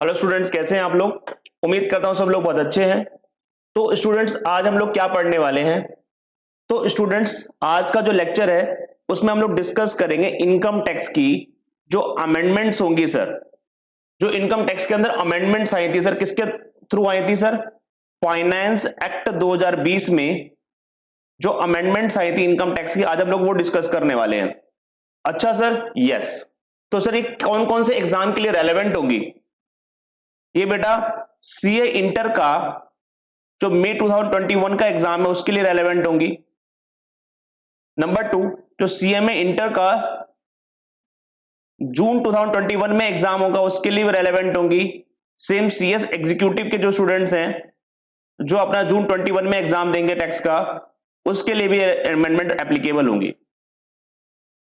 Hello students, कैसे हैं आप लोग। उम्मीद करता हूं सब लोग बहुत अच्छे हैं। तो स्टूडेंट्स, आज हम लोग क्या पढ़ने वाले हैं। तो स्टूडेंट्स, आज का जो लेक्चर है उसमें हम लोग डिस्कस करेंगे इनकम टैक्स की जो अमेंडमेंट्स होंगी सर। जो इनकम टैक्स के अंदर अमेंडमेंट्स आई थी सर, किसके थ्रू आई थी सर? फाइनेंस एक्ट 2020 में जो अमेंडमेंट्स आई थी इनकम टैक्स की, आज हम लोग वो डिस्कस करने वाले हैं। अच्छा सर, यस। तो सर ये कौन कौन से एग्जाम के लिए रेलेवेंट होंगी? ये बेटा सीए इंटर का जो मई 2021 का एग्जाम है उसके लिए रेलेवेंट होंगी। नंबर 2, जो सीएमए इंटर का जून 2021 में एग्जाम होगा उसके लिए रेलेवेंट होंगी। सेम सीएस एग्जीक्यूटिव के जो स्टूडेंट्स हैं जो अपना जून 21 में एग्जाम देंगे टैक्स का, उसके लिए भी अमेंडमेंट एप्लीकेबल होंगी।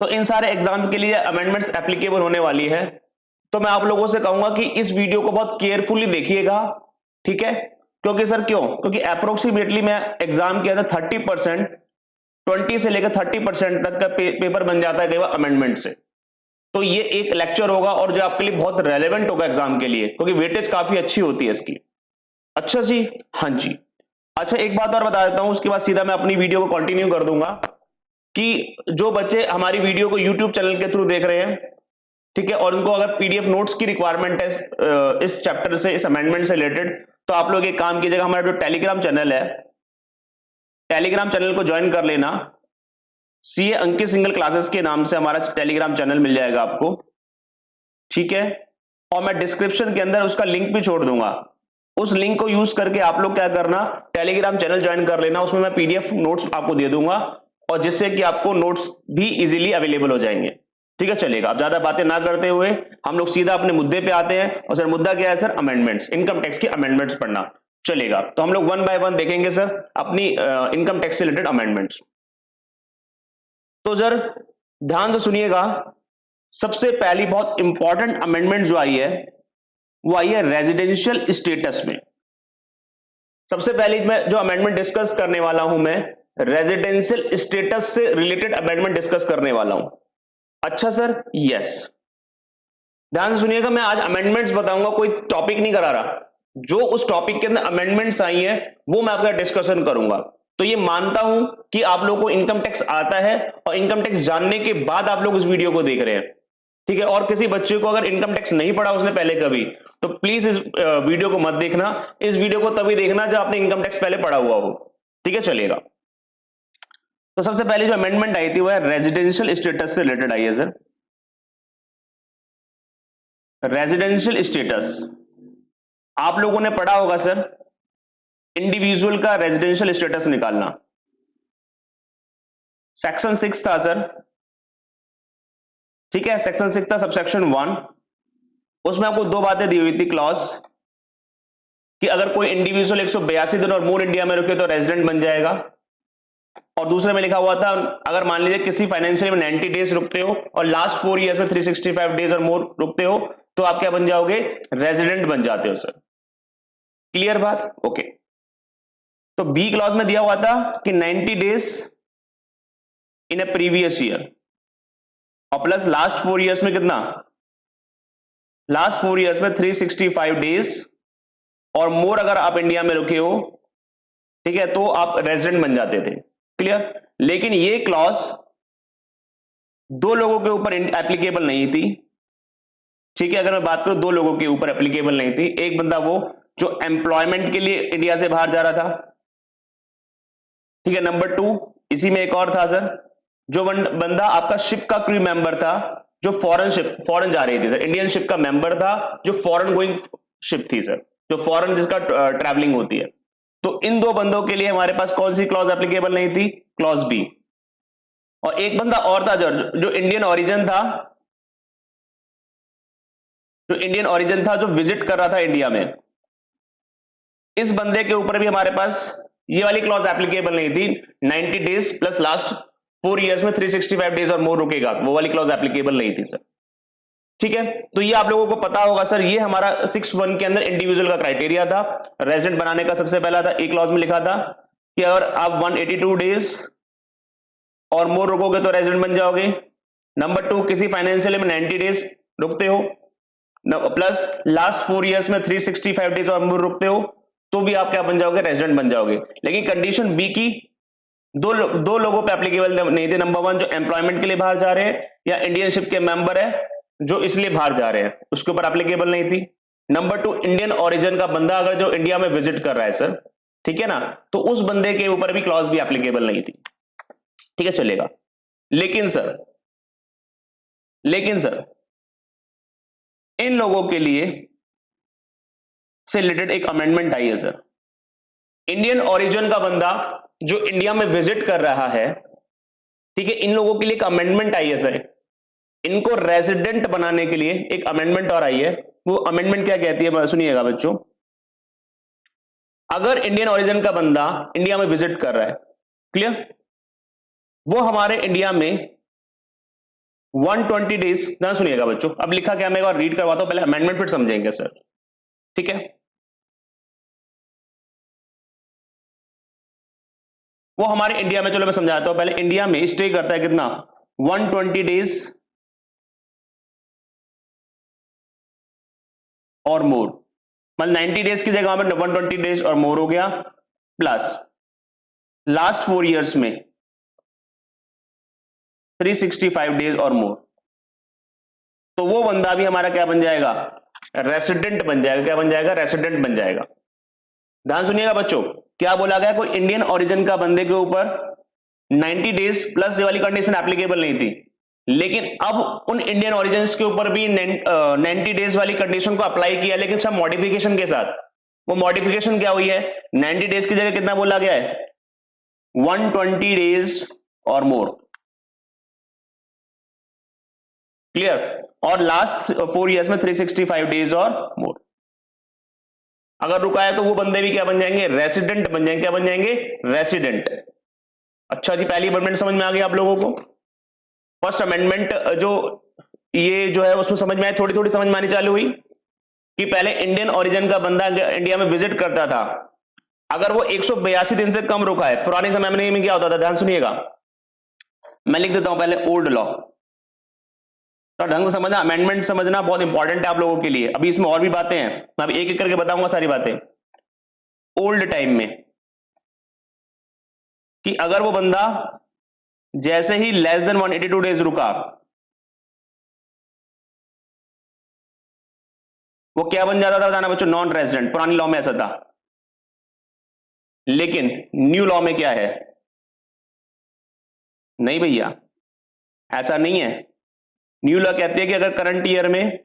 तो इन सारे एग्जाम के लिए अमेंडमेंट्स एप्लीकेबल होने वाली है। तो मैं आप लोगों से कहूंगा कि इस वीडियो को बहुत केयरफुली देखिएगा, ठीक है। क्योंकि सर क्यों? क्योंकि अप्रोक्सीमेटली मैं एग्जाम के अंदर 30%, 20 से लेकर 30% तक का पेपर बन जाता है कई बार अमेंडमेंट से। तो ये एक लेक्चर होगा और जो आपके लिए बहुत रेलेवेंट होगा एग्जाम के लिए, क्योंकि वेटेज काफी अच्छी होती है इसकी। अच्छा जी, हाँ जी। अच्छा, एक बात और बता देता हूं, उसके बाद सीधा मैं अपनी वीडियो को कंटिन्यू कर दूंगा कि जो बच्चे हमारी वीडियो को यूट्यूब चैनल के थ्रू देख रहे हैं, ठीक है, और उनको अगर पीडीएफ नोट्स की रिक्वायरमेंट है इस चैप्टर से, इस अमेंडमेंट से रिलेटेड, तो आप लोग एक काम कीजिएगा, हमारा जो टेलीग्राम चैनल है, टेलीग्राम चैनल को ज्वाइन कर लेना। सीए अंकित सिंगल क्लासेस के नाम से हमारा टेलीग्राम चैनल मिल जाएगा आपको, ठीक है। और मैं डिस्क्रिप्शन के अंदर उसका लिंक भी छोड़ दूंगा। उस लिंक को यूज करके आप लोग क्या करना, टेलीग्राम चैनल ज्वाइन कर लेना। उसमें मैं पीडीएफ नोट्स आपको दे दूंगा और जिससे कि आपको नोट्स भी इजीली अवेलेबल हो जाएंगे, ठीक है। चलेगा, अब ज्यादा बातें ना करते हुए हम लोग सीधा अपने मुद्दे पे आते हैं। और सर मुद्दा क्या है सर? अमेंडमेंट्स, इनकम टैक्स के अमेंडमेंट्स पढ़ना। चलेगा, तो हम लोग 1 बाय 1 देखेंगे सर अपनी इनकम टैक्स से रिलेटेड अमेंडमेंट्स। तो सर ध्यान से सुनिएगा, सबसे पहली बहुत इंपॉर्टेंट अमेंडमेंट जो आई है वो आई है रेजिडेंशियल स्टेटस में। सबसे पहली मैं जो अमेंडमेंट डिस्कस करने वाला हूं, मैं रेजिडेंशियल स्टेटस से रिलेटेड अमेंडमेंट डिस्कस करने वाला हूं। अच्छा सर, यस। ध्यान से सुनिएगा, मैं आज अमेंडमेंट्स बताऊंगा, कोई टॉपिक नहीं करा रहा। जो उस टॉपिक के अंदर अमेंडमेंट्स आई है वो मैं आपका डिस्कशन करूंगा। तो ये मानता हूं कि आप लोगों को इनकम टैक्स आता है और इनकम टैक्स जानने के बाद आप लोग इस वीडियो को देख रहे हैं, ठीक है। और किसी बच्चे को अगर इनकम टैक्स नहीं पढ़ा उसने पहले कभी, तो प्लीज इस वीडियो को मत देखना। इस वीडियो को तभी देखना जब आपने इनकम टैक्स पहले पढ़ा हुआ हो, ठीक है। चलेगा, तो सबसे पहले जो अमेंडमेंट आई थी वो है रेजिडेंशियल स्टेटस से रिलेटेड आई है सर। रेजिडेंशियल स्टेटस आप लोगों ने पढ़ा होगा सर, इंडिविजुअल का रेजिडेंशियल स्टेटस निकालना। सेक्शन 6 था सर, ठीक है। सेक्शन 6 था सबसेक्शन 1। उसमें आपको दो बातें दी हुई थी क्लॉज, कि अगर कोई इंडिविजुअल 182 दिन और मोर इंडिया में रुके तो रेजिडेंट बन जाएगा। और दूसरे में लिखा हुआ था, अगर मान लीजिए किसी फाइनेंशियल में 90 डेज रुकते हो और लास्ट 4 इयर्स में 365 डेज और मोर रुकते हो तो आप क्या बन जाओगे? रेजिडेंट बन जाते हो सर। क्लियर बात? ओके। तो बी क्लॉज में दिया हुआ था कि 90 days in A previous year और प्लस लास्ट 4 इयर्स में कितना? लास्ट 4 इयर्स में 365 डेज और मोर अगर आप इंडिया में रुके हो, ठीक है, तो आप रेजिडेंट बन जाते थे। क्लियर? लेकिन ये क्लॉज दो लोगों के ऊपर एप्लीकेबल नहीं थी, ठीक है। अगर मैं बात करूं, दो लोगों के ऊपर एप्लीकेबल नहीं थी। एक बंदा वो जो एम्प्लॉयमेंट के लिए इंडिया से बाहर जा रहा था, ठीक है। नंबर 2, इसी में एक और था सर, जो बंदा आपका शिप का क्रू मेंबर था, जो फॉरेन जा रही थी सर, इंडियन शिप का मेंबर था जो फॉरेन गोइंग शिप थी सर, जो फॉरेन जिसका ट्रैवलिंग होती है। तो इन दो बंदों के लिए हमारे पास कौन सी क्लॉज एप्लीकेबल नहीं थी? Clause B. और एक बंदा और था जो इंडियन ओरिजिन था, जो विजिट कर रहा था इंडिया में। इस बंदे के ऊपर भी हमारे पास ये वाली क्लॉज एप्लीकेबल नहीं थी। 90 डेज प्लस लास्ट 4 इयर्स में 365 डेज और मोर रुकेगा, वो वाली क्लॉज एप्लीकेबल नहीं थी सर, ठीक है। तो ये आप लोगों को पता होगा सर, ये हमारा 6(1) के अंदर इंडिविजुअल का क्राइटेरिया था। रेजिडेंट बनाने का सबसे पहला था, एक क्लॉज में लिखा था कि अगर आप 182 डेज और मोर रुकोगे तो रेजिडेंट बन जाओगे। नंबर 2, किसी फाइनेंशियल में 90 डेज रुकते हो प्लस लास्ट 4 इयर्स में 365 डेज और मोर रुकते हो तो भी आप क्या बन जाओगे, रेजिडेंट बन जाओगे। लेकिन कंडीशन बी की दो लोगों पे एप्लीकेबल नहीं थे। नंबर 1 जो एम्प्लॉयमेंट के लिए बाहर जा रहे हैं या इंडियनशिप के मेंबर है जो इसलिए बाहर जा रहे हैं, उसके ऊपर एप्लीकेबल नहीं थी। नंबर 2 इंडियन ओरिजिन का बंदा अगर जो इंडिया में विजिट कर रहा है सर, ठीक है ना, तो उस बंदे के ऊपर भी क्लॉज भी एप्लीकेबल नहीं थी, ठीक है, चलेगा। लेकिन सर इन लोगों के लिए से रिलेटेड एक अमेंडमेंट आई है सर। इंडियन ओरिजिन का बंदा जो इंडिया में विजिट कर रहा है, ठीक है, इन लोगों के लिए एक अमेंडमेंट आई है सर। इनको रेजिडेंट बनाने के लिए एक अमेंडमेंट और आई है। वो अमेंडमेंट क्या कहती है, सुनिएगा बच्चों। अगर इंडियन ओरिजिन का बंदा इंडिया में विजिट कर रहा है, क्लियर, वो हमारे इंडिया में 120 डेज, ना सुनिएगा बच्चों, अब लिखा क्या मैं एक बार रीड करवाता हूं, पहले अमेंडमेंट फिर समझेंगे सर, ठीक है। वो हमारे इंडिया में, चलो मैं समझाता हूं, पहले इंडिया में स्टे करता है कितना, 120 डेज और मोर, मतलब 90 डेज की जगह पर 120 डेज और मोर हो गया, प्लस लास्ट 4 इयर्स में 365 डेज और मोर, तो वो बंदा भी हमारा क्या बन जाएगा, रेसिडेंट बन जाएगा। क्या बन जाएगा, रेसिडेंट बन जाएगा। ध्यान सुनिएगा बच्चों, क्या बोला गया, कोई इंडियन ओरिजिन का बंदे के ऊपर 90 डेज प्लस ये वाली कंडीशन एप्लीकेबल नहीं थी, लेकिन अब उन इंडियन ओरिजिन के ऊपर भी 90 डेज वाली कंडीशन को अप्लाई किया, लेकिन सब मॉडिफिकेशन के साथ। वो मॉडिफिकेशन क्या हुई है, 90 डेज की जगह कितना बोला गया है, 120 डेज और मोर, क्लियर, और लास्ट 4 इयर्स में 365 डेज और मोर। अगर रुका है तो वो बंदे भी क्या बन जाएंगे, रेसिडेंट बन जाएंगे। क्या बन जाएंगे, रेसिडेंट। अच्छा जी, पहली अमेंडमेंट समझ में आ गई आप लोगों को। फर्स्ट अमेंडमेंट जो ये जो है उसमें समझ में आई, थोड़ी थोड़ी समझ में आनी चालू हुई कि पहले इंडियन ओरिजिन का बंदा इंडिया में विजिट करता था, अगर वो 182 दिन से कम रुका है, पुराने समय में क्या होता था, ध्यान सुनिएगा, मैं लिख देता हूं पहले ओल्ड लॉ, तो ढंग से समझना, अमेंडमेंट समझना बहुत इंपॉर्टेंट है आप लोगों के लिए। अभी इसमें और भी बातें हैं, मैं एक एक करके बताऊंगा सारी बातें। ओल्ड टाइम में कि अगर वो बंदा जैसे ही लेस देन 182 डेज रुका, वो क्या बन जाता था, बताना बच्चों, नॉन रेजिडेंट। पुरानी लॉ में ऐसा था, लेकिन न्यू लॉ में क्या है, नहीं भैया ऐसा नहीं है। न्यू लॉ कहती है कि अगर करंट ईयर में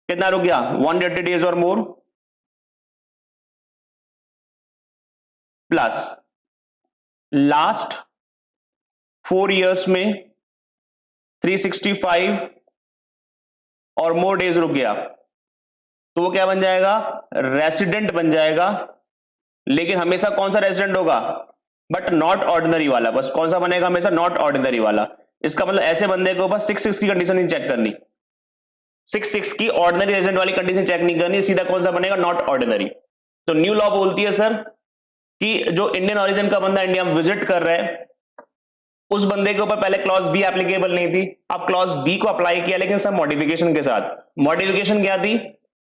कितना रुक गया, 180 डेज और मोर, प्लस लास्ट 4 इयर्स में 365 और मोर डेज रुक गया, तो वो क्या बन जाएगा, रेसिडेंट बन जाएगा। लेकिन हमेशा कौन सा रेसिडेंट होगा, बट नॉट ऑर्डिनरी वाला। बस कौन सा बनेगा, हमेशा नॉट ऑर्डिनरी वाला। इसका मतलब ऐसे बंदे को बस 66 की कंडीशन नहीं चेक करनी, 66 की ऑर्डिनरी रेजिडेंट वाली कंडीशन चेक नहीं करनी, सीधा कौन सा बनेगा, नॉट ऑर्डिनरी। तो न्यू लॉ बोलती है सर कि जो इंडियन ओरिजिन का बंदा इंडिया में विजिट कर रहा है, उस बंदे के ऊपर पहले क्लॉज बी एप्लीकेबल नहीं थी, अब क्लॉज बी को अप्लाई किया, लेकिन सब मॉडिफिकेशन के साथ। मॉडिफिकेशन क्या थी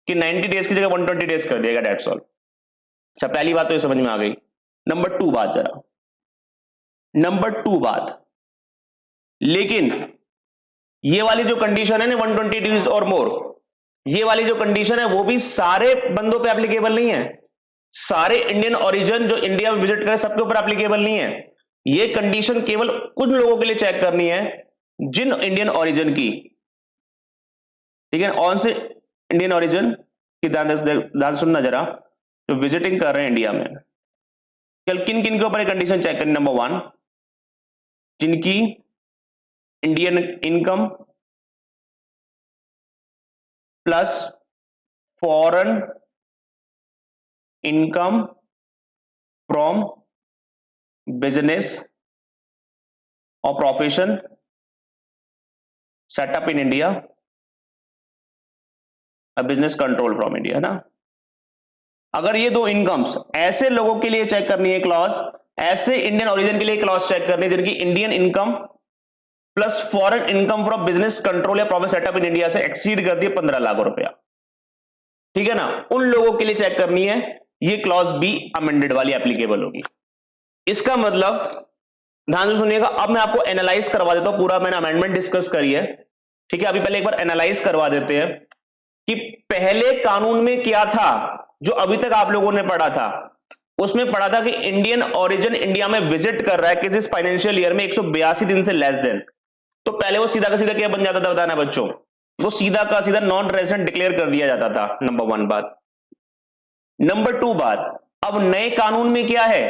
कि 90 डेज की जगह 120 डेज कर दिएगा, डेट्स ऑल। अच्छा, पहली बात तो ये समझ में आ गई। नंबर 2 बात, जरा नंबर 2 बात, लेकिन ये वाली जो कंडीशन है ना 120 डेज और मोर, ये वाली जो कंडीशन है वो भी सारे बंदों पे एप्लीकेबल नहीं है। सारे इंडियन ओरिजिन जो इंडिया में विजिट करे सबके ऊपर एप्लीकेबल नहीं है। ये कंडीशन केवल कुछ लोगों के लिए चेक करनी है, जिन इंडियन ओरिजिन की, ठीक है, कौन से इंडियन ओरिजिन की, ध्यान सुनना जरा, जो विजिटिंग कर रहे हैं इंडिया में। कल किन किन के ऊपर कंडीशन चेक करनी, नंबर 1 जिनकी Indian income plus foreign income from business और profession setup in India, business control from India, ना। अगर ये 2 इनकम्स, ऐसे लोगों के लिए चेक करनी है क्लॉज, ऐसे इंडियन ओरिजिन के लिए क्लॉज चेक करनी है जिनकी Indian income plus foreign income from business control या प्रॉफिट सेटअप इन इंडिया से एक्सीड कर दिए 15 लाख रुपया, ठीक है ना, उन लोगों के लिए चेक करनी है, ये क्लॉज बी अमेंडेड वाली एप्लीकेबल होगी। इसका मतलब ध्यान से सुनिएगा, अब मैं आपको एनालाइज करवा देता हूं, पूरा मैंने अमेंडमेंट डिस्कस करी है, ठीक है, अभी पहले एक बार एनालाइज करवा देते हैं कि पहले कानून में क्या था जो अभी तक आप लोगों ने पढ़ा था। उसमें पढ़ा था कि इंडियन ओरिजिन इंडिया में विजिट कर रहा है किसी फाइनेंशियल ईयर में 182 दिन से लेस देन, तो पहले वो सीधा का सीधा क्या बन जाता था बताना बच्चों, वो सीधा का सीधा नॉन रेजिडेंट डिक्लेयर कर दिया जाता था। नंबर 1 बात। नंबर 2 बात, अब नए कानून में क्या है,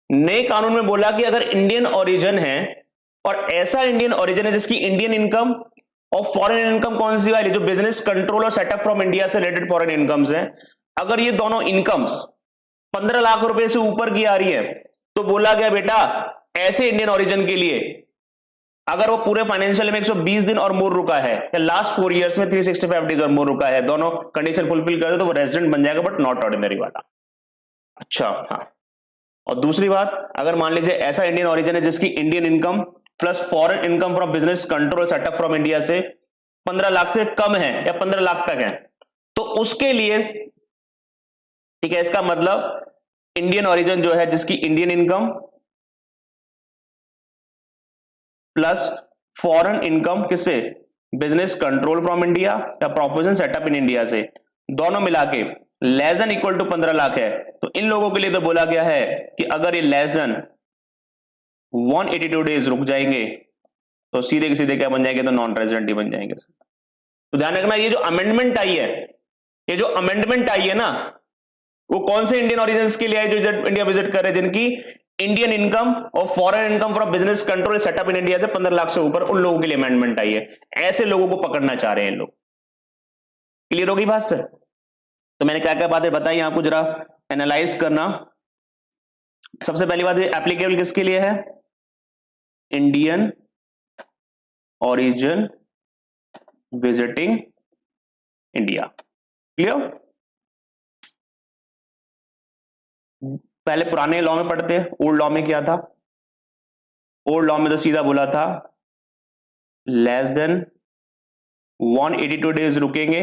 नए कानून में बोला कि अगर इंडियन ओरिजिन है और ऐसा इंडियन ओरिजिन है जिसकी इंडियन इनकम और फॉरेन इनकम कौन सी वाली, जो बिजनेस कंट्रोल और सेटअप फ्रॉम इंडिया से रिलेटेड फॉरेन इनकम्स हैं, अगर ये दोनों इनकम्स 15 लाख रुपए से ऊपर की आ रही है, तो बोला गया बेटा ऐसे इंडियन ओरिजिन के लिए अगर वो पूरे फाइनेंशियल में 120 दिन और मोर रुका है या लास्ट 4 इयर्स में 365 डेज और मोर रुका है, दोनों कंडीशन फुलफिल कर दे तो वो रेजिडेंट बन जाएगा, बट नॉट ऑर्डिनरी वाला। अच्छा हाँ, और दूसरी बात, अगर मान लीजिए ऐसा इंडियन ओरिजिन है जिसकी Indian income plus foreign income from business control setup from India से 15 लाख से कम है या 15 लाख तक है, तो उसके लिए, ठीक है, इसका मतलब इंडियन ओरिजिन जो है जिसकी Indian income plus foreign income किससे, बिजनेस कंट्रोल फ्रॉम इंडिया या प्रोफेशन सेटअप इन इंडिया से, दोनों मिला के less than equal to 15 lakh है, तो इन लोगों के लिए तो बोला गया है कि अगर ये लेस देन 182 डेज रुक जाएंगे तो सीधे के सीधे क्या बन जाएंगे, तो नॉन रेजिडेंट ही बन जाएंगे। तो ध्यान रखना, ये जो अमेंडमेंट आई है, ये जो अमेंडमेंट आई है ना, वो कौन से इंडियन ओरिजिन्स के लिए है जो इंडिया विजिट कर रहे हैं, जिनकी इंडियन इनकम और foreign income from business control setup in India से 15 लाख से ऊपर, उन लोगों के लिए अमेंडमेंट आई है। ऐसे लोगों को पकड़ना चाह रहे हैं लोग। क्लियर होगी बात सर? तो मैंने क्या क्या बातें बताई आपको, जरा एनालाइज करना। सबसे पहली बात, एप्लीकेबल किसके लिए है, Indian origin visiting India. Clear? पहले पुराने लॉ में पढ़ते हैं, ओल्ड लॉ में क्या था, ओल्ड लॉ में तो सीधा बोला था लेस देन 182 डेज रुकेंगे,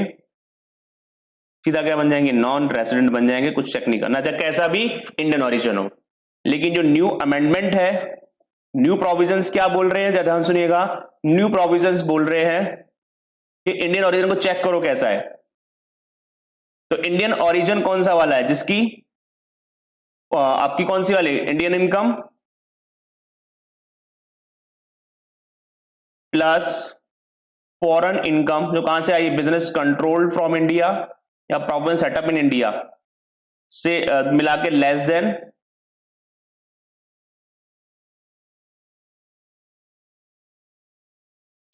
सीधा क्या बन जाएंगे, नॉन रेसिडेंट बन जाएंगे, कुछ चेक नहीं करना, चाहे कैसा भी इंडियन ओरिजिन हो। लेकिन जो न्यू अमेंडमेंट है, न्यू प्रोविजंस क्या बोल रहे हैं, ध्यान सुनिएगा, न्यू प्रोविजंस बोल रहे हैं कि इंडियन ओरिजिन को चेक करो कैसा है। तो इंडियन ओरिजिन कौन सा वाला है, जिसकी आपकी कौन सी वाली, Indian income plus foreign income जो कहां से आई, बिजनेस कंट्रोल फ्रॉम इंडिया या प्रॉब्लम सेटअप इन इंडिया से मिला के लेस देन,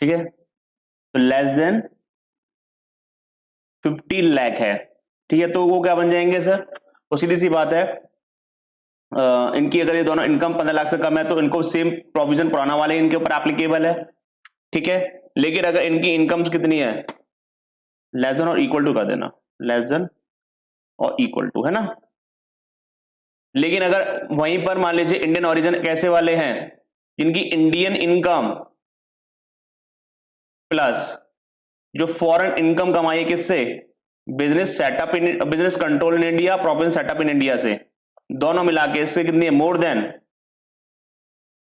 ठीक है, तो लेस देन 15 लाख है, ठीक है, तो वो क्या बन जाएंगे सर, वो सीधी सी बात है, इनकी अगर ये दोनों इनकम 15 लाख से कम है तो इनको सेम प्रोविजन पुराना वाले इनके ऊपर एप्लीकेबल है, ठीक है। लेकिन अगर इनकी इनकम कितनी है, लेस देन और इक्वल टू कर देना, लेस देन और इक्वल टू, है ना। लेकिन अगर वहीं पर मान लीजिए इंडियन ओरिजिन कैसे वाले हैं, जिनकी इंडियन इनकम प्लस जो फॉरेन इनकम कमाई है किससे, business setup in, business control in India, profit setup in India से, दोनों मिला के इससे कितनी है, मोर देन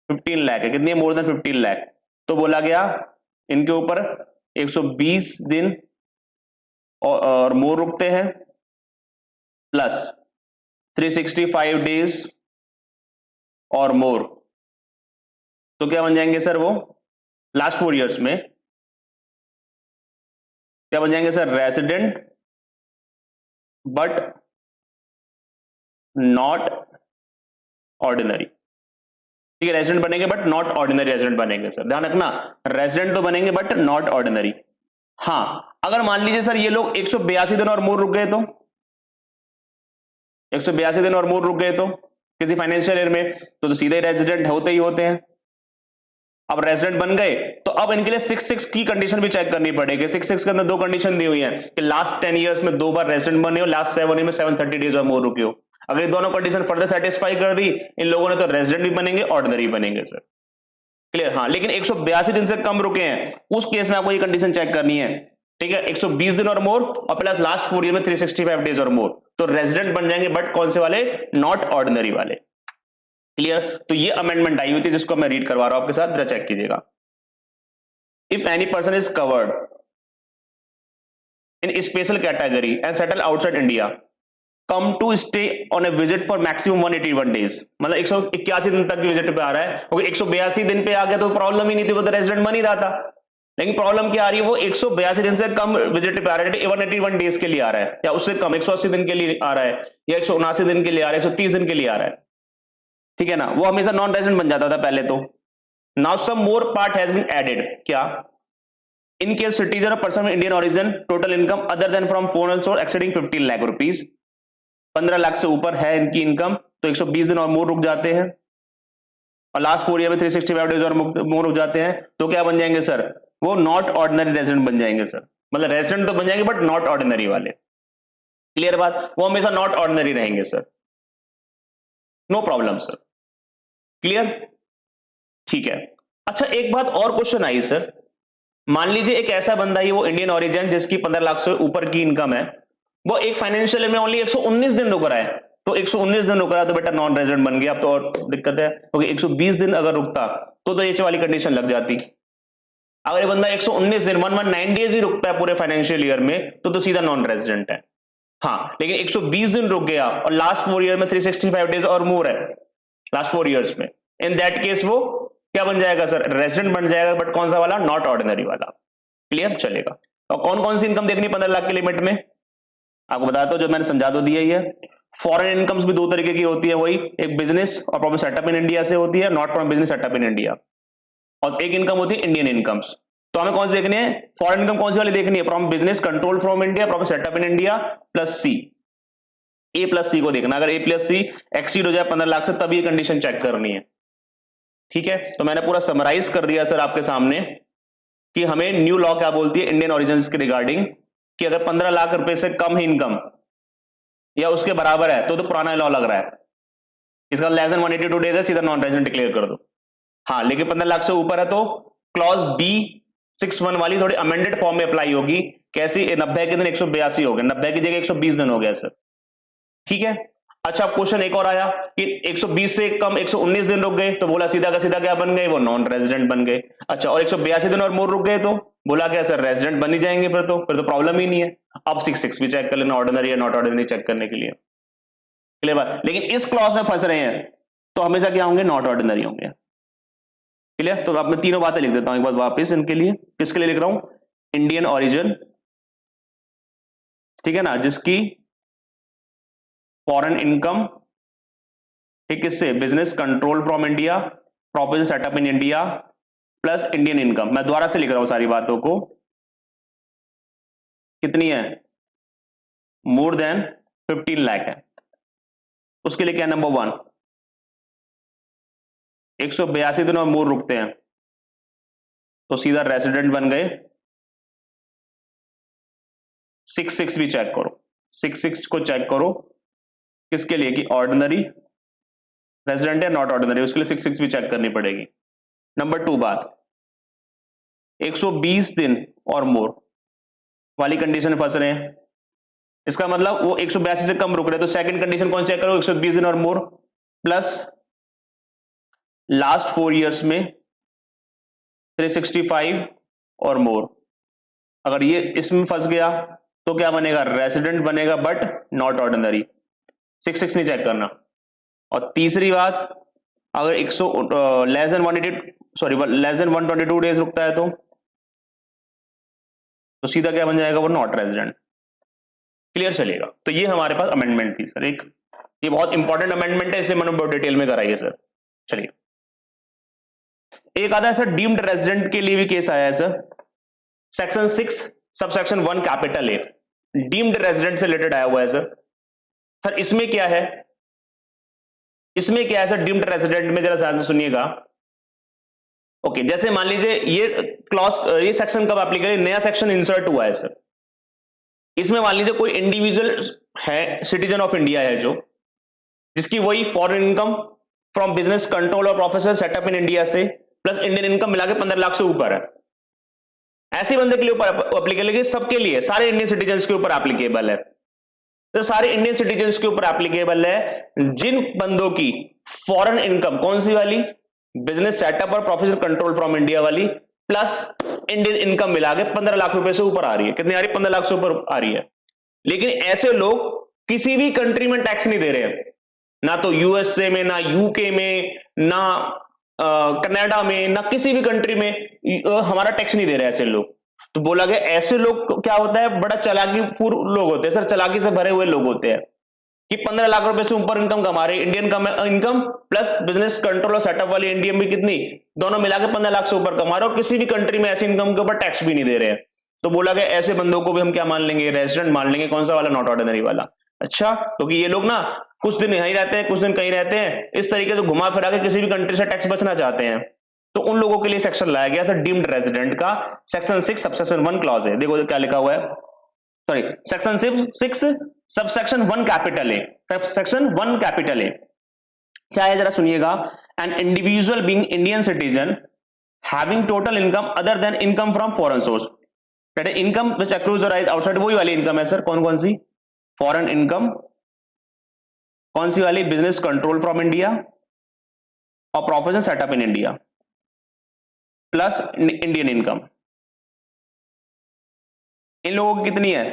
15 लाख है, कितनी है, मोर देन 15 लाख। तो बोला गया इनके ऊपर 120 दिन और मोर रुकते हैं प्लस 365 डेज और मोर, तो क्या बन जाएंगे सर, वो लास्ट 4 इयर्स में क्या बन जाएंगे sir, resident but not ordinary, ठीक है, रेजिडेंट बनेंगे बट नॉट ऑर्डिनरी रेजिडेंट बनेंगे सर, ध्यान रखना, रेजिडेंट तो बनेंगे बट नॉट ऑर्डिनरी। हाँ, अगर मान लीजिए सर ये लोग 182 दिन और मोर रुक गए, तो 182 दिन और मोर रुक गए तो किसी फाइनेंशियल ईयर में, तो सीधे रेजिडेंट होते ही होते हैं। अब रेजिडेंट बन गए तो अब इनके लिए 66 की कंडीशन भी चेक करनी पड़ेगी। 66 के अंदर 2 कंडीशन दी हुई है कि लास्ट 10 इयर्स में 2 बार रेजिडेंट बने हो, लास्ट 7 ईयर में 730 डेज और मोर रुके हो। अगर ये दोनों कंडीशन फर्दर सेटिस्फाई कर दी इन लोगों ने, तो रेजिडेंट भी बनेंगे, ऑर्डिनरी बनेंगे सर। क्लियर? हाँ, लेकिन 182 दिन से कम रुके हैं उस केस में आपको ये कंडीशन चेक करनी है, ठीक है, 120 दिन और मोर और प्लस लास्ट 4 ईयर में 365 डेज और मोर, तो रेजिडेंट बन जाएंगे, बट कौन से वाले? नॉट ऑर्डिनरी वाले। क्लियर? तो ये अमेंडमेंट आई हुई थी जिसको मैं रीड करवा रहा हूं आपके साथ, जरा चेक कीजिएगा। If any person is covered in special category and settle outside India, come to stay on a visit for maximum 181 days, मतलब 181 दिन तक की विजिट पे आ रहा है, क्योंकि 182 दिन पे आ गया तो प्रॉब्लम ही नहीं थी, वो तो रेजिडेंट बन ही रहा था। लेकिन प्रॉब्लम क्या आ रही है? वो 182 दिन से कम विजिट पे आ रहा है, 181 डेज के लिए आ रहा है, या उससे कम 180 दिन के लिए आ रहा है, या 179 दिन के लिए आ रहा है, 130 दिन के लिए आ रहा है, ठीक है ना? वो हमेशा नॉन रेजिडेंट बन जाता था पहले तो। Now some more part has been added. क्या? इन केस सिटीजन और person Indian origin, total income other than from foreign source exceeding 15 lakh rupees, 15 lakh से ऊपर है इनकी इनकम, तो 120 दिन और मोर रुक जाते हैं, और लास्ट 4 ईयर में 365 डेज और मोर रुक जाते हैं, तो क्या बन जाएंगे सर? वो नॉट ऑर्डिनरी रेजिडेंट बन जाएंगे सर, मतलब रेजिडेंट तो बन जाएंगे बट नॉट ऑर्डिनरी वाले। क्लियर बात? वो हमेशा नॉट ऑर्डिनरी रहेंगे sir, no problem sir. Clear? ठीक है। अच्छा, एक बात और क्वेश्चन आई सर, मान लीजिए एक ऐसा बंदा ही, वो इंडियन ओरिजिन जिसकी 15 लाख से ऊपर की इनकम है, वो एक फाइनेंशियल में ओनली 119 दिन रुक रहा है, तो 119 दिन रुक रहा है तो बेटा नॉन रेजिडेंट बन गया। अब तो और दिक्कत है, क्योंकि 120 दिन अगर रुकता तो ये वाली कंडीशन लग जाती। अगर ये बंदा 119 दिन 119 डेज भी रुकता है पूरे फाइनेंशियल ईयर में, तो सीधा नॉन रेजिडेंट है। हाँ, लेकिन 120 दिन रुक गया और लास्ट 4 ईयर में 365 डेज और मोर है लास्ट 4 ईयर्स में, इन दैट केस वो क्या बन जाएगा सर? रेजिडेंट बन जाएगा, बट कौन सा वाला? नॉट ऑर्डिनरी वाला। क्लियर? चलेगा। और कौन कौन सी इनकम देखनी 15 लाख के लिमिट में? आपको बताता हूं, जो मैंने समझा तो दिया ही है। फॉरेन इनकम्स भी दो तरीके की होती है, वही एक बिजनेस और प्रॉपर सेटअप इन इंडिया से होती है, not from business setup in India, और एक इनकम होती है इंडियन इनकम्स। तो हमें कौन सी देखनी है? फॉरेन इनकम कौन सी वाली देखनी है? From business control from India, proper setup in India plus C, A plus C को देखना। अगर ए प्लस सी एक्सीड हो जाए 15 लाख से, तब ये कंडीशन चेक करनी है। ठीक है, तो मैंने पूरा समराइज कर दिया सर आपके सामने कि हमें न्यू लॉ क्या बोलती है इंडियन ओरिजिन्स के रिगार्डिंग, कि अगर 15 लाख रुपए से कम ही इनकम या उसके बराबर है तो पुराना लॉ लग रहा है, इसका लेस देन 182 डेज है, सीधा नॉन रेजिडेंट डिक्लेयर कर दो। हाँ, लेकिन 15 लाख से ऊपर है तो क्लॉज B61 वाली थोड़ी अमेंडेड फॉर्म में अप्लाई होगी। कैसी? 90 के दिन 182 हो गए, 90 की जगह 120 दिन हो गया सर। ठीक है। अच्छा, क्वेश्चन एक और आया कि 120 से कम 119 दिन रुक गए, तो बोला सीधा का सीधा क्या बन गए? वो नॉन रेजिडेंट बन गए। अच्छा, और 182 दिन और मोर रुक गए, तो बोला क्या सर? रेजिडेंट बन ही जाएंगे, फिर तो प्रॉब्लम ही नहीं है। अब 66 भी चेक कर लेना, ऑर्डिनरी या नॉट ऑर्डिनरी चेक करने के लिए। क्लियर बात? लेकिन इस क्लॉज में फंस रहे हैं तो हमेशा क्या होंगे? नॉट ऑर्डिनरी होंगे। क्लियर? तो अब मैं तीनों बातें लिख देता हूं एक बार वापस इनके लिए। किसके लिए लिख रहा हूं? इंडियन ओरिजिन, ठीक है ना, जिसकी फॉरेन इनकम, ठीक, इससे business control from India, proper setup in India plus Indian income. मैं दोबारा से लिख रहा हूं सारी बातों को। कितनी है? मोर देन 15 लाख है। उसके लिए क्या? नंबर 1, 182 दिन और मोर रुकते हैं तो सीधा रेजिडेंट बन गए। 66 भी चेक करो, 66 को चेक करो किसके लिए? कि ऑर्डिनरी रेजिडेंट है, नॉट ऑर्डिनरी, उसके लिए 66 भी चेक करनी पड़ेगी। नंबर 2 बात, 120 दिन और मोर वाली कंडीशन में फंस रहे हैं, इसका मतलब वो 182 से कम रुक रहे, तो सेकंड कंडीशन कौन चेक करो? 120 दिन और मोर प्लस लास्ट 4 ईयर्स में 365 और मोर। अगर ये इसमें फंस गया तो क्या बनेगा? रेजिडेंट बनेगा बट नॉट ऑर्डिनरी, 66 नहीं चेक करना। और तीसरी बात, अगर लेस देन 122 डेज रुकता है तो सीधा क्या बन जाएगा? वो नॉट रेजिडेंट। क्लियर? चलेगा। तो ये हमारे पास अमेंडमेंट थी सर एक, ये बहुत इंपॉर्टेंट अमेंडमेंट है, इसलिए मैंने बहुत डिटेल में कराई है सर। चलिए, एक आता है सर डीम्ड रेजिडेंट के लिए भी केस आया है sir, section 6 subsection 1 capital A, deemed resident से रिलेटेड आया हुआ है सर। सर इसमें क्या है? इसमें क्या है सर डीम्ड रेजिडेंट में? जरा ध्यान से सुनिएगा। ओके, जैसे मान लीजिए ये सेक्शन कब एप्लीकेबल? नया सेक्शन इंसर्ट हुआ है सर। इसमें मान लीजिए कोई इंडिविजुअल है, सिटीजन ऑफ इंडिया है, जो जिसकी वही foreign income from business control और प्रोफेशनल सेटअप इन इंडिया से प्लस इंडियन इनकम मिला के 15 लाख से ऊपर है, ऐसे बंदे के लिए ऊपर एप्लीकेबल है, सबके लिए, सारे इंडियन सिटीजन के ऊपर एप्लीकेबल है। तो सारे इंडियन सिटीजन के ऊपर एप्लीकेबल है जिन बंदों की फॉरेन इनकम, कौन सी वाली, बिजनेस सेटअप और प्रोफेशनल कंट्रोल फ्रॉम इंडिया वाली, प्लस इंडियन इनकम मिला के 15 लाख रुपए से ऊपर आ रही है। कितनी आ रही है? 15 लाख से ऊपर आ रही है। लेकिन ऐसे लोग किसी भी कंट्री में टैक्स नहीं दे रहे हैं, ना तो यूएसए में, ना यूके में, ना कनाडा में, ना किसी भी कंट्री में हमारा टैक्स नहीं दे रहे ऐसे लोग। तो बोला गया ऐसे लोग क्या होता है, बड़ा चालाकी पूर्ण लोग होते हैं सर, चालाकी से भरे हुए लोग होते हैं कि 15 लाख रुपए से ऊपर इनकम कमा रहे, Indian income plus business control और सेटअप वाली इंडियन भी कितनी, दोनों मिला के 15 लाख से ऊपर कमा रहे और किसी भी कंट्री में ऐसी इनकम के ऊपर टैक्स भी नहीं दे रहे हैं। तो बोला गया ऐसे बंदों को भी हम क्या मान लेंगे, रेजिडेंट मान लेंगे। कौन सा वाला? नॉट ऑर्डिनरी वाला। अच्छा, क्योंकि ये लोग ना कुछ दिन यहीं रहते हैं, कुछ दिन कहीं रहते हैं, इस तरीके से घुमा फिरा के किसी भी कंट्री से टैक्स बचना चाहते हैं, तो उन लोगों के लिए सेक्शन लाया गया सर डीम्ड रेजिडेंट का, सेक्शन 6 सबसेक्शन 1 क्लॉज है। देखो क्या लिखा हुआ है, sorry section 6 subsection 1 capital A, subsection 1 capital A क्या है जरा सुनिएगा। An individual being Indian citizen having total income other then income from foreign source, that is income which accrues और राइज आउटसाइड, वही वाली इनकम है सर। कौन सी? Foreign income. कौन सी वाली? बिजनेस कंट्रोल फ्रॉम इंडिया और professional setup in India plus Indian income. इन लोगों की कितनी है?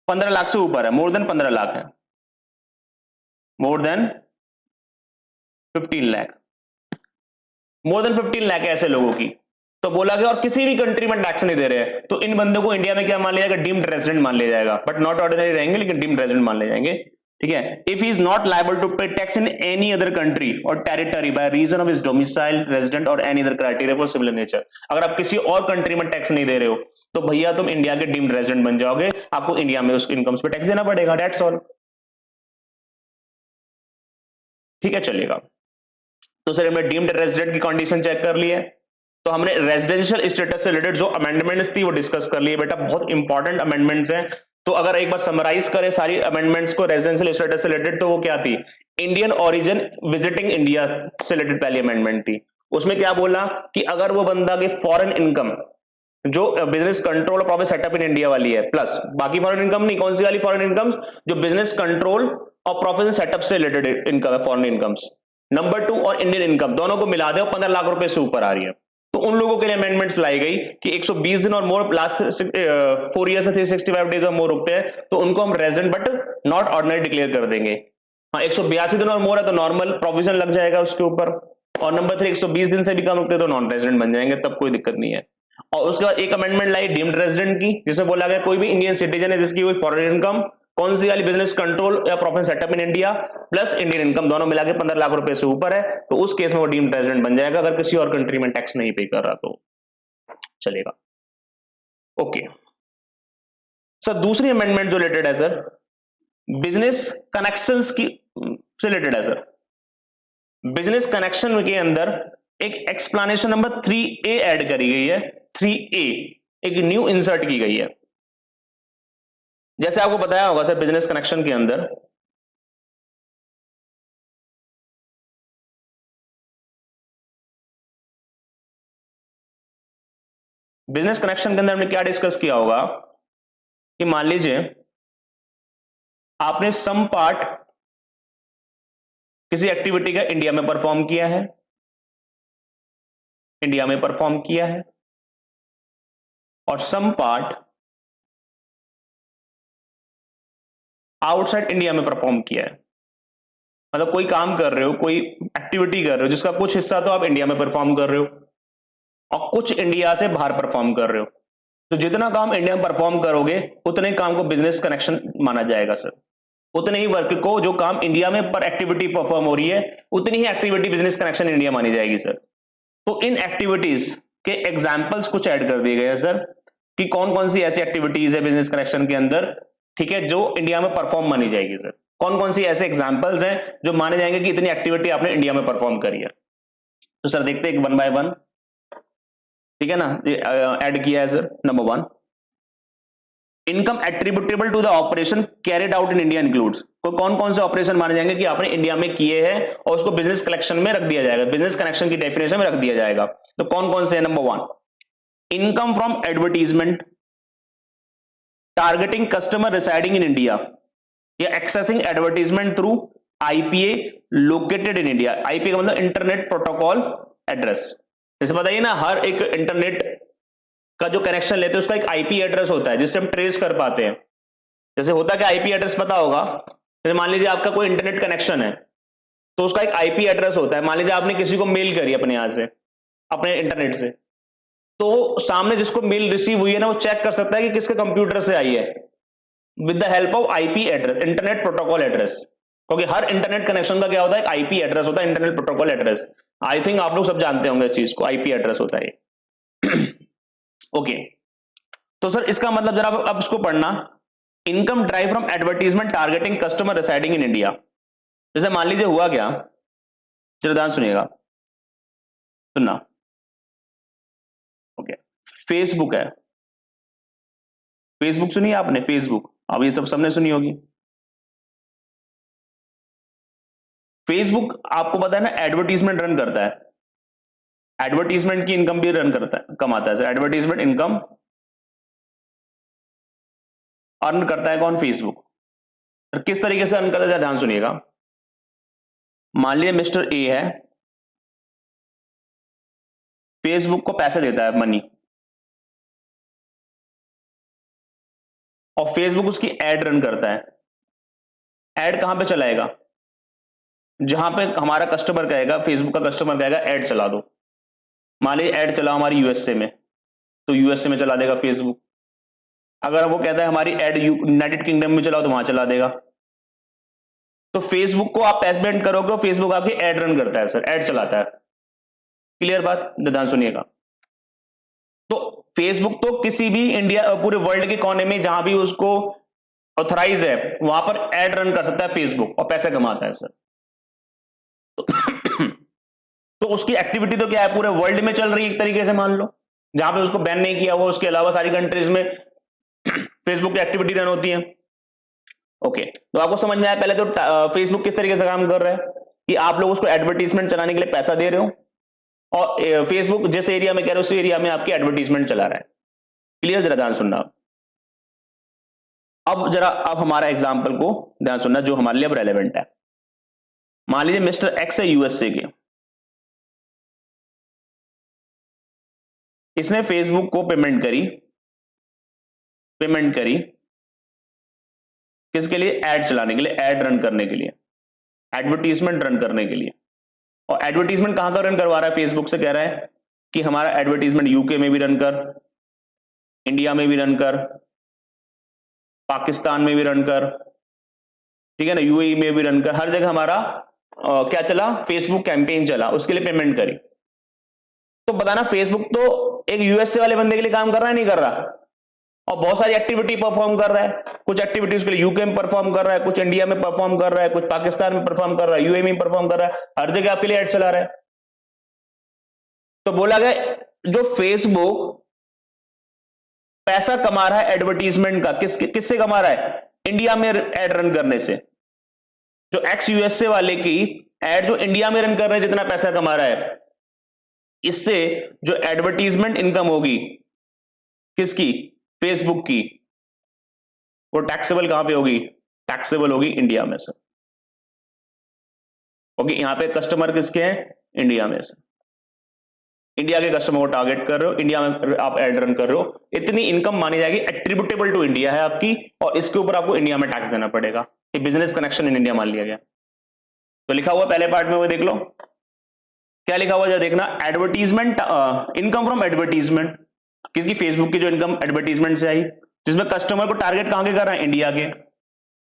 15 लाख से ऊपर है, मोर देन 15 लाख है, more than 15 lakh, more than 15 lakh है ऐसे लोगों की। तो बोला गया और किसी भी कंट्री में टैक्स नहीं दे रहे हैं, तो इन बंदों को इंडिया में क्या मान लिया जाएगा? डीम्ड रेजिडेंट मान लिया जाएगा, बट नॉट ऑर्डिनरी रहेंगे, लेकिन डीम्ड रेजिडेंट मान ले जाएंगे। ठीक है। If he is not liable to pay tax in any other country और territory by reason of his domicile resident और any other criteria for similar nature, अगर आप किसी और कंट्री में टैक्स नहीं दे रहे हो तो भैया तुम इंडिया के डीम्ड रेजिडेंट बन जाओगे, आपको इंडिया में उस इनकम्स पे टैक्स देना पड़ेगा, दैट्स ऑल। ठीक है, चलेगा। तो सर हमने डीम्ड रेजिडेंट की कंडीशन चेक कर ली है, तो हमने रेजिडेंशियल स्टेटस से रिलेटेड जो अमेंडमेंट्स थी वो डिस्कस कर लिए बेटा, बहुत इंपॉर्टेंट अमेंडमेंट्स हैं। तो अगर एक बार समराइज करें सारी अमेंडमेंट्स को रेजिडेंशियल स्टेटस से रिलेटेड, तो वो क्या थी? इंडियन ओरिजिन विजिटिंग इंडिया से रिलेटेड पहली अमेंडमेंट थी। उसमें क्या बोला कि अगर वो बंदा की फॉरेन इनकम जो बिजनेस कंट्रोल और प्रॉफिट सेटअप इन इंडिया वाली है, प्लस बाकी फॉरेन इनकम नहीं, कौन सी वाली फॉरेन इनकम? जो बिजनेस कंट्रोल और प्रॉफिट सेटअप से रिलेटेड इनकम है, फॉरेन इनकम्स। नंबर 2 और इंडियन इनकम दोनों को मिला दे और 15 लाख रुपए से ऊपर आ रही है, तो उन लोगों के लिए अमेंडमेंट्स लाई गई कि 120 दिन और मोर लास्ट 4 इयर्स में 365 डेज और मोर रुकते हैं तो उनको हम resident but not ordinary declare कर देंगे। हाँ, 182 दिन और मोर है तो नॉर्मल प्रोविजन लग जाएगा उसके ऊपर, और नंबर 3 120 दिन से भी कम रुकते तो नॉन रेजिडेंट बन जाएंगे, तब कोई दिक्कत नहीं है। और उसके बाद एक अमेंडमेंट लाई डीम्ड रेजिडेंट की, जिसमें बोला गया कोई भी इंडियन सिटीजन है जिसकी कोई फॉरेन इनकम, कौन सी वाली? बिजनेस कंट्रोल या profit setup in India plus Indian income दोनों मिला के 15 लाख रुपए से ऊपर है, तो उस केस में वो डीम्ड रेजिडेंट बन जाएगा, अगर किसी और कंट्री में टैक्स नहीं पे कर रहा तो चलेगा। ओके सर, दूसरी अमेंडमेंट जो रिलेटेड है सर बिजनेस कनेक्शंस की से रिलेटेड है सर। बिजनेस कनेक्शन के अंदर एक एक्सप्लेनेशन नंबर 3A ऐड करी गई है, 3A एक न्यू इंसर्ट की गई है। जैसे आपको बताया होगा सर बिजनेस कनेक्शन के अंदर हमने क्या डिस्कस किया होगा कि मान लीजिए आपने सम पार्ट किसी एक्टिविटी का इंडिया में परफॉर्म किया है, और सम पार्ट आउटसाइड इंडिया में परफॉर्म किया है। मतलब कोई काम कर रहे हो, कोई एक्टिविटी कर रहे हो जिसका कुछ हिस्सा तो आप इंडिया में परफॉर्म कर रहे हो और कुछ इंडिया से बाहर परफॉर्म कर रहे हो, तो जितना काम इंडिया में परफॉर्म करोगे उतने काम को बिजनेस कनेक्शन माना जाएगा सर। उतने ही वर्क को जो काम इंडिया में पर एक्टिविटी परफॉर्म हो रही है उतनी ही एक्टिविटी बिजनेस कनेक्शन इंडिया मानी जाएगी सर। तो इन एक्टिविटीज के एग्जाम्पल्स कुछ ऐड कर दिए गए हैं सर कि कौन कौन सी ऐसी एक्टिविटीज है बिजनेस कनेक्शन के अंदर, ठीक है, जो इंडिया में परफॉर्म मानी जाएगी सर। कौन कौन सी ऐसे एग्जाम्पल्स हैं जो माने जाएंगे कि इतनी एक्टिविटी आपने इंडिया में परफॉर्म करी है। तो सर देखते हैं 1 बाय 1, ठीक है ना, ऐड किया है sir. Number 1 income attributable to the operation carried out in India includes, कौन कौन से ऑपरेशन माने जाएंगे कि आपने इंडिया में किए हैं और उसको बिजनेस कलेक्शन में रख दिया जाएगा, बिजनेस कनेक्शन की डेफिनेशन में रख दिया जाएगा। तो कौन कौन से है? Number 1, income from advertisement targeting customer residing in India या accessing advertisement through IPA located in India. IPA का मतलब इंटरनेट प्रोटोकॉल एड्रेस। जैसे बताइए ना, हर एक इंटरनेट का जो कनेक्शन लेते हैं उसका एक आईपी एड्रेस होता है जिससे हम ट्रेस कर पाते हैं। जैसे होता है कि आईपी एड्रेस पता होगा, जैसे मान लीजिए आपका कोई इंटरनेट कनेक्शन है तो उसका एक आईपी एड्रेस होता है। मान लीजिए आपने किसी को मेल करी अपने यहां से, अपने इंटरनेट से, तो सामने जिसको मेल रिसीव हुई है ना वो चेक कर सकता है कि किसके कंप्यूटर से आई है with the help of IP address, internet protocol address. क्योंकि हर इंटरनेट कनेक्शन का क्या होता है? आईपी एड्रेस होता है, internet protocol address. I think आप लोग सब जानते होंगे इस चीज को, आईपी एड्रेस होता है। ओके तो सर इसका मतलब जरा अब इसको पढ़ना, income drive from advertisement targeting customer residing in India. जैसे मान लीजिए हुआ क्या, चलो ध्यान सुनिएगा, सुनना। ओके फेसबुक है, फेसबुक सुनिए आपने, फेसबुक अब ये सब सबने सुनी होगी। फेसबुक आपको पता है ना एडवर्टीजमेंट रन करता है, एडवर्टीजमेंट की इनकम भी रन करता है, कमाता है। एडवर्टीजमेंट इनकम अर्न करता है कौन? फेसबुक। किस तरीके से अर्न करता है ध्यान सुनिएगा। मान लीजिए मिस्टर ए है, फेसबुक को पैसे देता है, मनी, और फेसबुक उसकी एड रन करता है। एड कहां पे चलाएगा? जहां पे हमारा कस्टमर कहेगा, फेसबुक का कस्टमर कहेगा ऐड चला दो। मान लीजिए ऐड चला हमारी यूएसए में, तो यूएसए में चला देगा फेसबुक। अगर वो कहता है हमारी ऐड यूनाइटेड किंगडम में चलाओ तो वहां चला देगा। तो फेसबुक को आप पेमेंट करोगे, फेसबुक आपकी ऐड रन करता है सर, ऐड चलाता है। क्लियर बात? ध्यान सुनिएगा। तो फेसबुक तो किसी भी इंडिया, पूरे वर्ल्ड के कोने में जहां भी उसको ऑथराइज है वहां पर ऐड रन कर सकता है फेसबुक और पैसे कमाता है सर। तो उसकी एक्टिविटी तो क्या है, पूरे वर्ल्ड में चल रही है एक तरीके से, मान लो जहां पे उसको बैन नहीं किया हुआ उसके अलावा सारी कंट्रीज में फेसबुक की एक्टिविटी रन होती है। ओके तो आपको समझ में आया पहले तो फेसबुक किस तरीके से काम कर रहा है कि आप लोग उसको एडवर्टीजमेंट चलाने के लिए पैसा दे रहे हो और फेसबुक जिस एरिया में कह रहे हो उस एरिया में आपकी एडवर्टीजमेंट चला रहा है। क्लियर? जरा ध्यान सुनना। अब जरा अब हमारा एग्जाम्पल को ध्यान सुनना जो हमारे लिए अब रेलेवेंट है। मान लीजिए मिस्टर एक्स है यूएसए के, इसने फेसबुक को पेमेंट करी किसके लिए? ऐड चलाने के लिए, ऐड रन करने के लिए, एडवर्टीजमेंट रन करने के लिए। और एडवर्टीजमेंट कहां का रन करवा रहा है? फेसबुक से कह रहा है कि हमारा एडवर्टीजमेंट यूके में भी रन कर, इंडिया में भी रन कर, पाकिस्तान में भी रन कर, ठीक है ना, यूएई में भी रन कर, हर जगह हमारा क्या चला? फेसबुक कैंपेन चला, उसके लिए पेमेंट करी। तो बताना फेसबुक तो एक यूएसए वाले बंदे के लिए काम कर रहा है, नहीं कर रहा? और बहुत सारी एक्टिविटी परफॉर्म कर रहा है, कुछ एक्टिविटीज के लिए यूके में परफॉर्म कर रहा है, कुछ इंडिया में परफॉर्म कर रहा है, कुछ पाकिस्तान में परफॉर्म कर रहा है, यूएई में परफॉर्म कर रहा है, हर जगह आपके लिए ऐड चला रहा है। तो बोला गया जो फेसबुक पैसा कमा रहा है एडवर्टीजमेंट का, किससे कमा रहा है? इंडिया में ऐड रन करने से। जो एक्स यूएसए वाले की ऐड जो इंडिया में रन कर रहे हैं जितना पैसा कमा रहा है, इससे जो एडवर्टीजमेंट इनकम होगी किसकी? फेसबुक की, वो टैक्सेबल कहां पे होगी? टैक्सेबल होगी इंडिया में सर। ओके यहां पे कस्टमर किसके हैं? इंडिया में से, इंडिया के कस्टमर को टारगेट कर रहे हो, इंडिया में आप ऐड रन कर रहे हो, इतनी इनकम मानी जाएगी, एट्रीब्यूटेबल टू इंडिया है आपकी, और इसके ऊपर आपको इंडिया में टैक्स देना पड़ेगा। ये बिजनेस कनेक्शन इन इंडिया मान लिया गया। तो लिखा हुआ पहले पार्ट में वो देख लो क्या लिखा हुआ, जरा देखना। एडवर्टीजमेंट इनकम फ्रॉम एडवर्टीजमेंट, किसकी? फेसबुक की जो इनकम एडवर्टीजमेंट से आई, जिसमें कस्टमर को टारगेट कहां के कर रहा है? इंडिया के।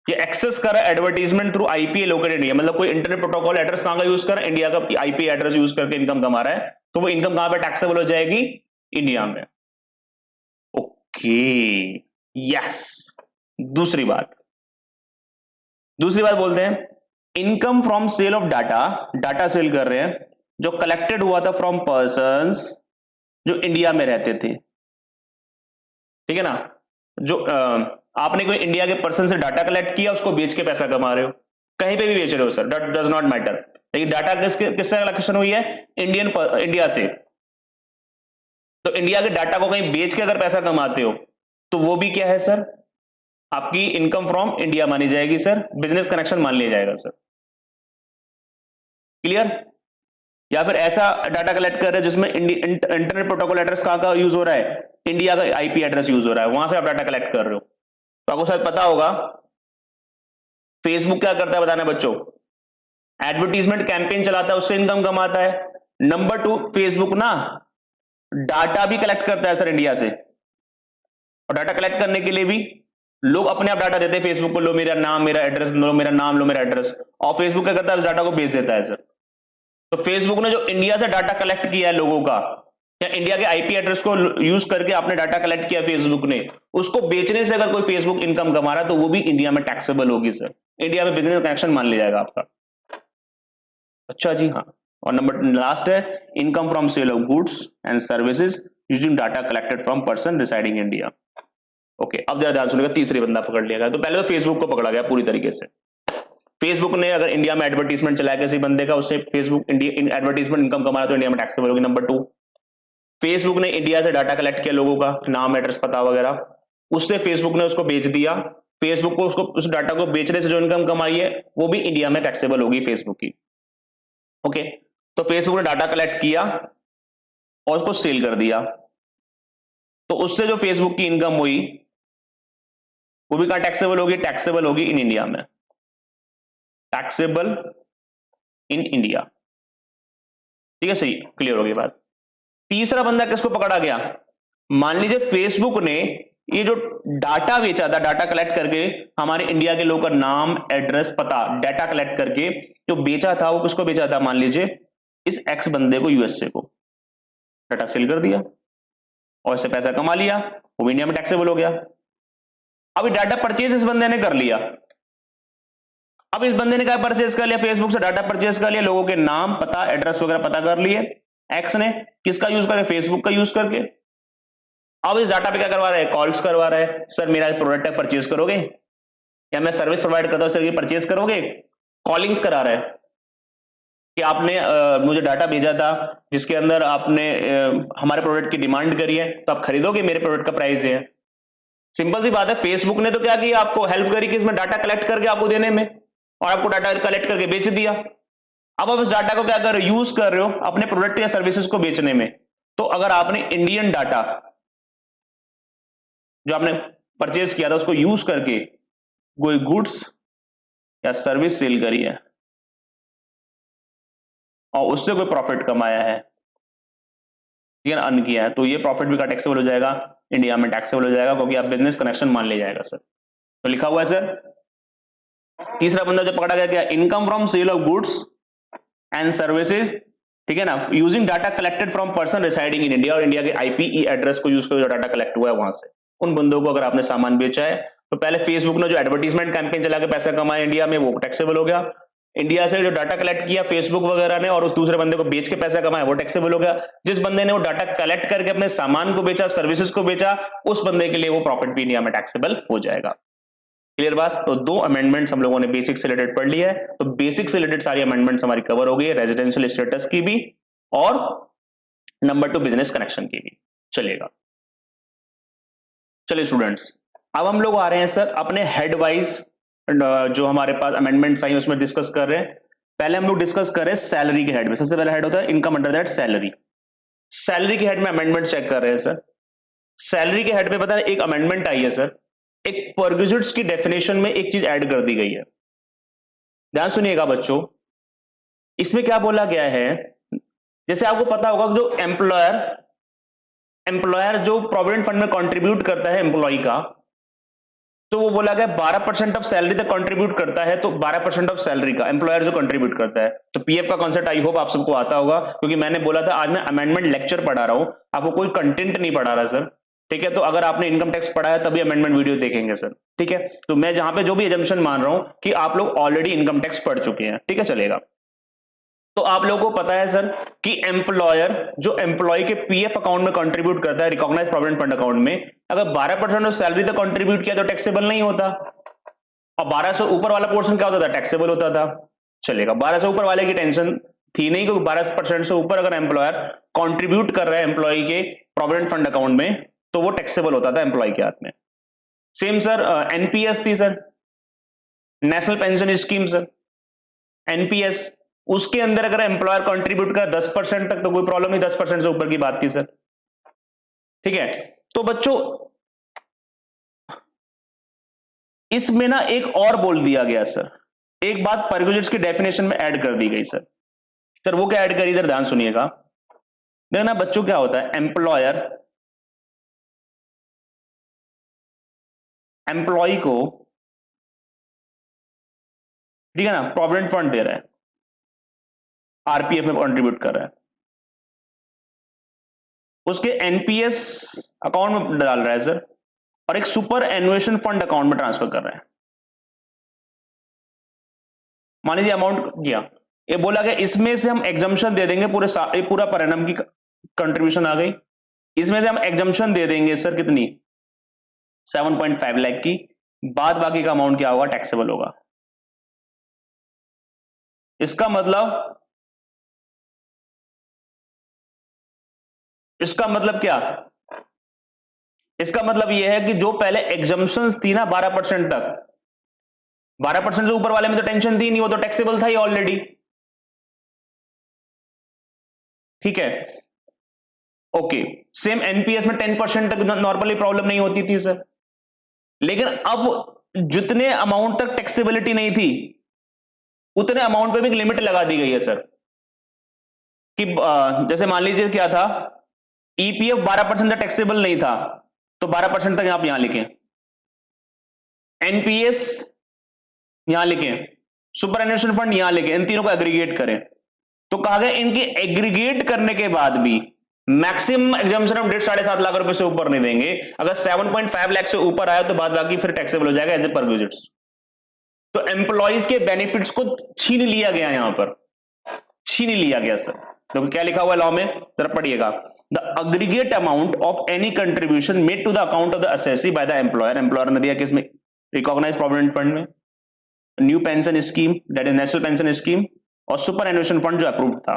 ये एक्सेस कर रहा है advertisement through IP located India, मतलब कोई इंटरनेट प्रोटोकॉल एड्रेस कहां का यूज कर रहा है? इंडिया का आईपी एड्रेस यूज करके इनकम कमा रहा है। तो वो इनकम कहां पे टैक्सेबल हो जाएगी? इंडिया में। Okay yes. दूसरी बात बोलते हैं income from sale of data, data sale कर रहे हैं जो कलेक्टेड हुआ था फ्रॉम पर्संस जो इंडिया में रहते थे, ठीक है ना। जो आपने कोई इंडिया के पर्सन से डाटा कलेक्ट किया, उसको बेच के पैसा कमा रहे हो, कहीं पे भी बेच रहे हो sir, that does not matter. लेकिन डाटा किससे कलेक्शन हुई है? इंडिया से। तो इंडिया के डाटा को कहीं बेच के अगर पैसा कमाते हो तो वो भी क्या है सर? आपकी इनकम फ्रॉम इंडिया मानी जाएगी सर, बिजनेस कनेक्शन मान लिया जाएगा सर। क्लियर? या फिर ऐसा डाटा कलेक्ट कर रहे हैं जिसमें इंटरनेट प्रोटोकॉल एड्रेस कहां का यूज हो रहा है? इंडिया का आईपी एड्रेस यूज हो रहा है, वहां से आप डाटा कलेक्ट कर रहे हो। तो आपको शायद पता होगा फेसबुक क्या करता है, बताना बच्चों, एडवर्टीजमेंट कैंपेन चलाता है, उससे इनकम कमाता है। नंबर 2, फेसबुक ना डाटा भी कलेक्ट करता है सर इंडिया से, और डाटा कलेक्ट करने के लिए भी लोग अपने आप डाटा देते हैं फेसबुक को, लो मेरा नाम मेरा एड्रेस, लो मेरा नाम लो मेरा एड्रेस, और फेसबुक क्या करता है, उस डाटा को बेच देता है सर। तो फेसबुक ने जो इंडिया से डाटा कलेक्ट किया है लोगों का, या इंडिया के आईपी एड्रेस को यूज करके आपने डाटा कलेक्ट किया फेसबुक ने, उसको बेचने से अगर कोई फेसबुक इनकम कमा रहा है तो वो भी इंडिया में टैक्सेबल होगी सर, इंडिया में बिजनेस कनेक्शन मान लिया जाएगा आपका। अच्छा जी हाँ। और नंबर लास्ट है income from sale of goods and services using data collected from person residing India. Okay, अब जरा ध्यान सुनिएगा, तीसरी बंदा पकड़ लिया गया। तो पहले तो फेसबुक को पकड़ा गया पूरी तरीके से। फेसबुक ने अगर इंडिया में एडवर्टीजमेंट चलाया किसी बंदे का, उससे फेसबुक इंडिया एडवर्टीजमेंट इनकम कमा रहा तो इंडिया में टैक्सेबल होगी। नंबर 2, फेसबुक ने इंडिया से डाटा कलेक्ट किया लोगों का, नाम एड्रेस पता वगैरह, उससे फेसबुक ने उसको बेच दिया, फेसबुक को उसको उस डाटा को बेचने से जो इनकम कमाई है वो भी इंडिया में टैक्सेबल होगी फेसबुक की। ओके, तो फेसबुक ने डाटा कलेक्ट किया और उसको सेल कर दिया, तो उससे जो फेसबुक की इनकम हुई वो भी कहां टैक्सेबल होगी? टैक्सेबल होगी इन इंडिया में, टैक्सेबल इन इंडिया। ठीक है, सही, क्लियर होगी बात। तीसरा बंदा किसको पकड़ा गया? मान लीजिए फेसबुक ने ये जो डाटा बेचा था, डाटा कलेक्ट करके हमारे इंडिया के लोगों का नाम एड्रेस पता डाटा कलेक्ट करके जो बेचा था, वो किसको बेचा था? मान लीजिए इस एक्स बंदे को, यूएसए को डाटा सेल कर दिया और इससे पैसा कमा लिया, वो इंडिया में टैक्सेबल हो गया। अभी डाटा परचेज इस बंदे ने कर लिया, अब इस बंदे ने क्या परचेज कर लिया? फेसबुक से डाटा परचेज कर लिया, लोगों के नाम पता एड्रेस वगैरह पता कर लिए एक्स ने, किसका यूज करके? फेसबुक का यूज करके। अब इस डाटा पे क्या करवा रहा है? कॉल्स करवा रहा है, सर मेरा प्रोडक्ट है परचेज करोगे, या मैं सर्विस प्रोवाइड करता हूं सर ये परचेज करोगे। कॉलिंग्स करा रहा है कि आपने मुझे डाटा भेजा था जिसके अंदर आपने हमारे प्रोडक्ट की डिमांड करी है, तो आप खरीदोगे, मेरे प्रोडक्ट का प्राइस है। सिंपल सी बात है, फेसबुक ने तो क्या किया? आपको हेल्प करी कि इसमें डाटा कलेक्ट करके आपको देने में, और आपको डाटा कलेक्ट करके बेच दिया। अब आप इस डाटा को क्या कर रहे हो? यूज कर रहे हो अपने प्रोडक्ट या सर्विसेज को बेचने में। तो अगर आपने इंडियन डाटा जो आपने परचेज किया था उसको यूज करके कोई गुड्स या सर्विस सेल करी है और उससे कोई प्रॉफिट कमाया है, ठीक है ना, अर्न किया है, तो ये प्रॉफिट भी का टैक्सेबल हो जाएगा, इंडिया में टैक्सेबल हो जाएगा, क्योंकि आप बिजनेस कनेक्शन मान लिया जाएगा सर। तो लिखा हुआ है सर, तीसरा बंदा जो पकड़ा गया क्या? Income from sale of goods and services, ठीक है ना, using data collected from person residing in India, और इंडिया के आईपी एड्रेस को यूज कर जो डाटा कलेक्ट हुआ है वहां से, उन बंदों को अगर आपने सामान बेचा है, तो पहले फेसबुक ने जो एडवर्टीजमेंट कैंपेन चला के पैसा कमाया इंडिया में, वो टैक्सेबल हो गया। इंडिया से जो डाटा कलेक्ट किया फेसबुक वगैरह ने और उस दूसरे बंदे को बेच के पैसा कमाया, वो टैक्सेबल हो गया। जिस बंदे ने वो डाटा कलेक्ट करके अपने सामान को बेचा, सर्विसेज को बेचा, उस बंदे के लिए वो प्रॉफिट भी इंडिया में टैक्सेबल हो जाएगा। क्लियर बात? तो 2 अमेंडमेंट्स हम लोगों ने बेसिक से रिलेटेड पढ़ लिया है। तो बेसिक से रिलेटेड सारी अमेंडमेंट्स हमारी कवर हो गई है, रेजिडेंशियल स्टेटस की भी और नंबर 2 बिजनेस कनेक्शन की भी। चलेगा, चलिए स्टूडेंट्स, अब हम लोग आ रहे हैं सर अपने हेड वाइज जो हमारे पास अमेंडमेंट्स आई उसमें डिस्कस कर रहे हैं। पहले हम लोग डिस्कस कर रहे हैं सैलरी के हेड में। सबसे पहला हेड होता है income under that salary. Salary के हेड में अमेंडमेंट चेक कर रहे हैं सर। सैलरी के हेड में पता है एक अमेंडमेंट आई है सर, एक परक्विजिट्स की डेफिनेशन में एक चीज ऐड कर दी गई है। ध्यान सुनिएगा बच्चों, इसमें क्या बोला गया है, जैसे आपको पता होगा जो एम्प्लॉयर जो प्रोविडेंट फंड में कंट्रीब्यूट करता है एम्प्लॉय का, तो वो बोला गया 12% ऑफ सैलरी तक कंट्रीब्यूट करता है, तो 12% ऑफ सैलरी का एम्प्लॉयर जो कंट्रीब्यूट करता है। तो पीएफ का कॉन्सेप्ट आई होप आप सबको आता होगा, क्योंकि मैंने बोला था आज मैं अमेंडमेंट लेक्चर पढ़ा रहा हूं, आपको कोई कंटेंट नहीं पढ़ा रहा सर, ठीक है। तो अगर आपने इनकम टैक्स पढ़ा है तभी अमेंडमेंट वीडियो देखेंगे सर, ठीक है। तो मैं जहां पे जो भी एजम्पशन मान रहा हूं कि आप लोग ऑलरेडी इनकम टैक्स पढ़ चुके हैं, ठीक है, चलेगा। तो आप लोगों को पता है सर कि एम्प्लॉयर जो एम्प्लॉय के पीएफ अकाउंट में कंट्रीब्यूट करता है रिकॉग्नाइज प्रोविडेंट फंड अकाउंट में, अगर 12% ऑफ सैलरी तक कंट्रीब्यूट किया तो टैक्सेबल नहीं होता, और 12 से ऊपर वाला पोर्शन क्या होता था, टैक्सेबल होता था। चलेगा, 12 से ऊपर वाले की टेंशन थी नहीं, क्योंकि 12% से ऊपर अगर एम्प्लॉयर कंट्रीब्यूट कर रहा है एम्प्लॉय के प्रोविडेंट फंड अकाउंट में तो वो टैक्सेबल होता था एम्प्लॉय के हाथ में। सेम सर एनपीएस थी sir, national pension scheme sir, NPS, उसके अंदर अगर एम्प्लॉयर कंट्रीब्यूट कर 10% तक तो कोई प्रॉब्लम नहीं, 10% से ऊपर की बात की सर, ठीक है। तो बच्चों इसमें ना एक और बोल दिया गया सर, एक बात परक्विजिट्स की डेफिनेशन में ऐड कर दी गई सर। सर वो क्या ऐड करी, इधर ध्यान सुनिएगा। देखना बच्चों क्या होता है, एम्प्लॉयर एम्प्लॉय को, ठीक है ना, प्रोविडेंट फंड दे रहा है, आरपीएफ में कंट्रीब्यूट कर रहा है, उसके एनपीएस अकाउंट में डाल रहा है सर, और एक सुपर एनुएशन फंड अकाउंट में ट्रांसफर कर रहा है। मान लीजिए अमाउंट किया, ये बोला गया इसमें से हम एग्जम्पशन दे देंगे, पूरा पर एनम की कंट्रीब्यूशन आ गई, इसमें से हम एग्जम्पशन दे देंगे सर कितनी, 7.5 लाख की, बाद बाकी का अमाउंट क्या होगा, टैक्सेबल होगा। इसका मतलब क्या, इसका मतलब यह है कि जो पहले एग्जम्पशंस थी ना 12% तक, 12% से ऊपर वाले में तो टेंशन थी नहीं, वो तो टैक्सेबल था ही ऑलरेडी, ठीक है। ओके, सेम एनपीएस में 10% तक नॉर्मली प्रॉब्लम नहीं होती थी सर, लेकिन अब जितने अमाउंट तक टैक्सेबिलिटी नहीं थी उतने अमाउंट पे भी एक लिमिट लगा दी गई है सर, कि जैसे मान लीजिए क्या था, ईपीएफ 12% तक टैक्सेबल नहीं था तो 12% तक आप यहां लिखें, एनपीएस यहां लिखें, सुपर एनुएशन फंड यहां लिखें, इन तीनों को एग्रीगेट करें। तो कहा गया इनकी एग्रीगेट करने के बाद भी मैक्सिमम एग्जाम्पशन हम 7.5 लाख रुपए से ऊपर नहीं देंगे, अगर 7.5 लाख से ऊपर आया तो बाद बाकी फिर टैक्सेबल हो जाएगा एज ए परक्विजिट्स। तो एम्प्लॉइज के बेनिफिट्स को छीन लिया गया, यहां पर छीन लिया गया सर। तो क्या लिखा हुआ है लॉ में, जरा पढ़िएगा, the aggregate amount of any contribution made to the account of the assessee by the employer, employer ने दिया किसमें, रिकॉग्नाइज प्रोविडेंट फंड में, new pension scheme that is national pension scheme, और सुपर एनुएशन फंड जो approved था,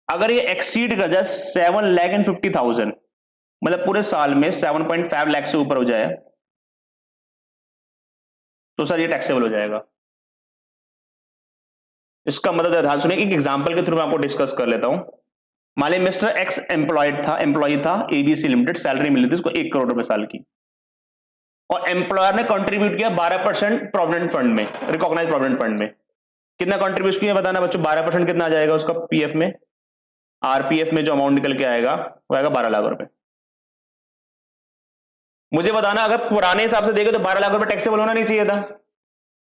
अगर ये exceed कर जाए 7,50,000, मतलब पूरे साल में 7.5 लाख से ऊपर हो जाए तो सर ये टैक्सेबल हो जाएगा। इसका मतलब ध्यान सुनिए, एक एग्जांपल के थ्रू मैं आपको डिस्कस कर लेता हूं। मान लीजिए मिस्टर एक्स एम्प्लॉय था एबीसी लिमिटेड, सैलरी मिली थी उसको 1 करोड़ रुपए साल की, और एम्प्लॉयर ने कंट्रीब्यूट किया 12% प्रोविडेंट फंड में, रिकॉग्नाइज प्रोविडेंट फंड में। कितना कंट्रीब्यूट किया बताना बच्चों, 12% कितना आ जाएगा उसका पीएफ में, आरपीएफ में जो अमाउंट निकल के आएगा वो आएगा 12 लाख रुपए। मुझे बताना अगर पुराने हिसाब से देखे तो 12 लाख रुपए टैक्सेबल होना नहीं चाहिए था,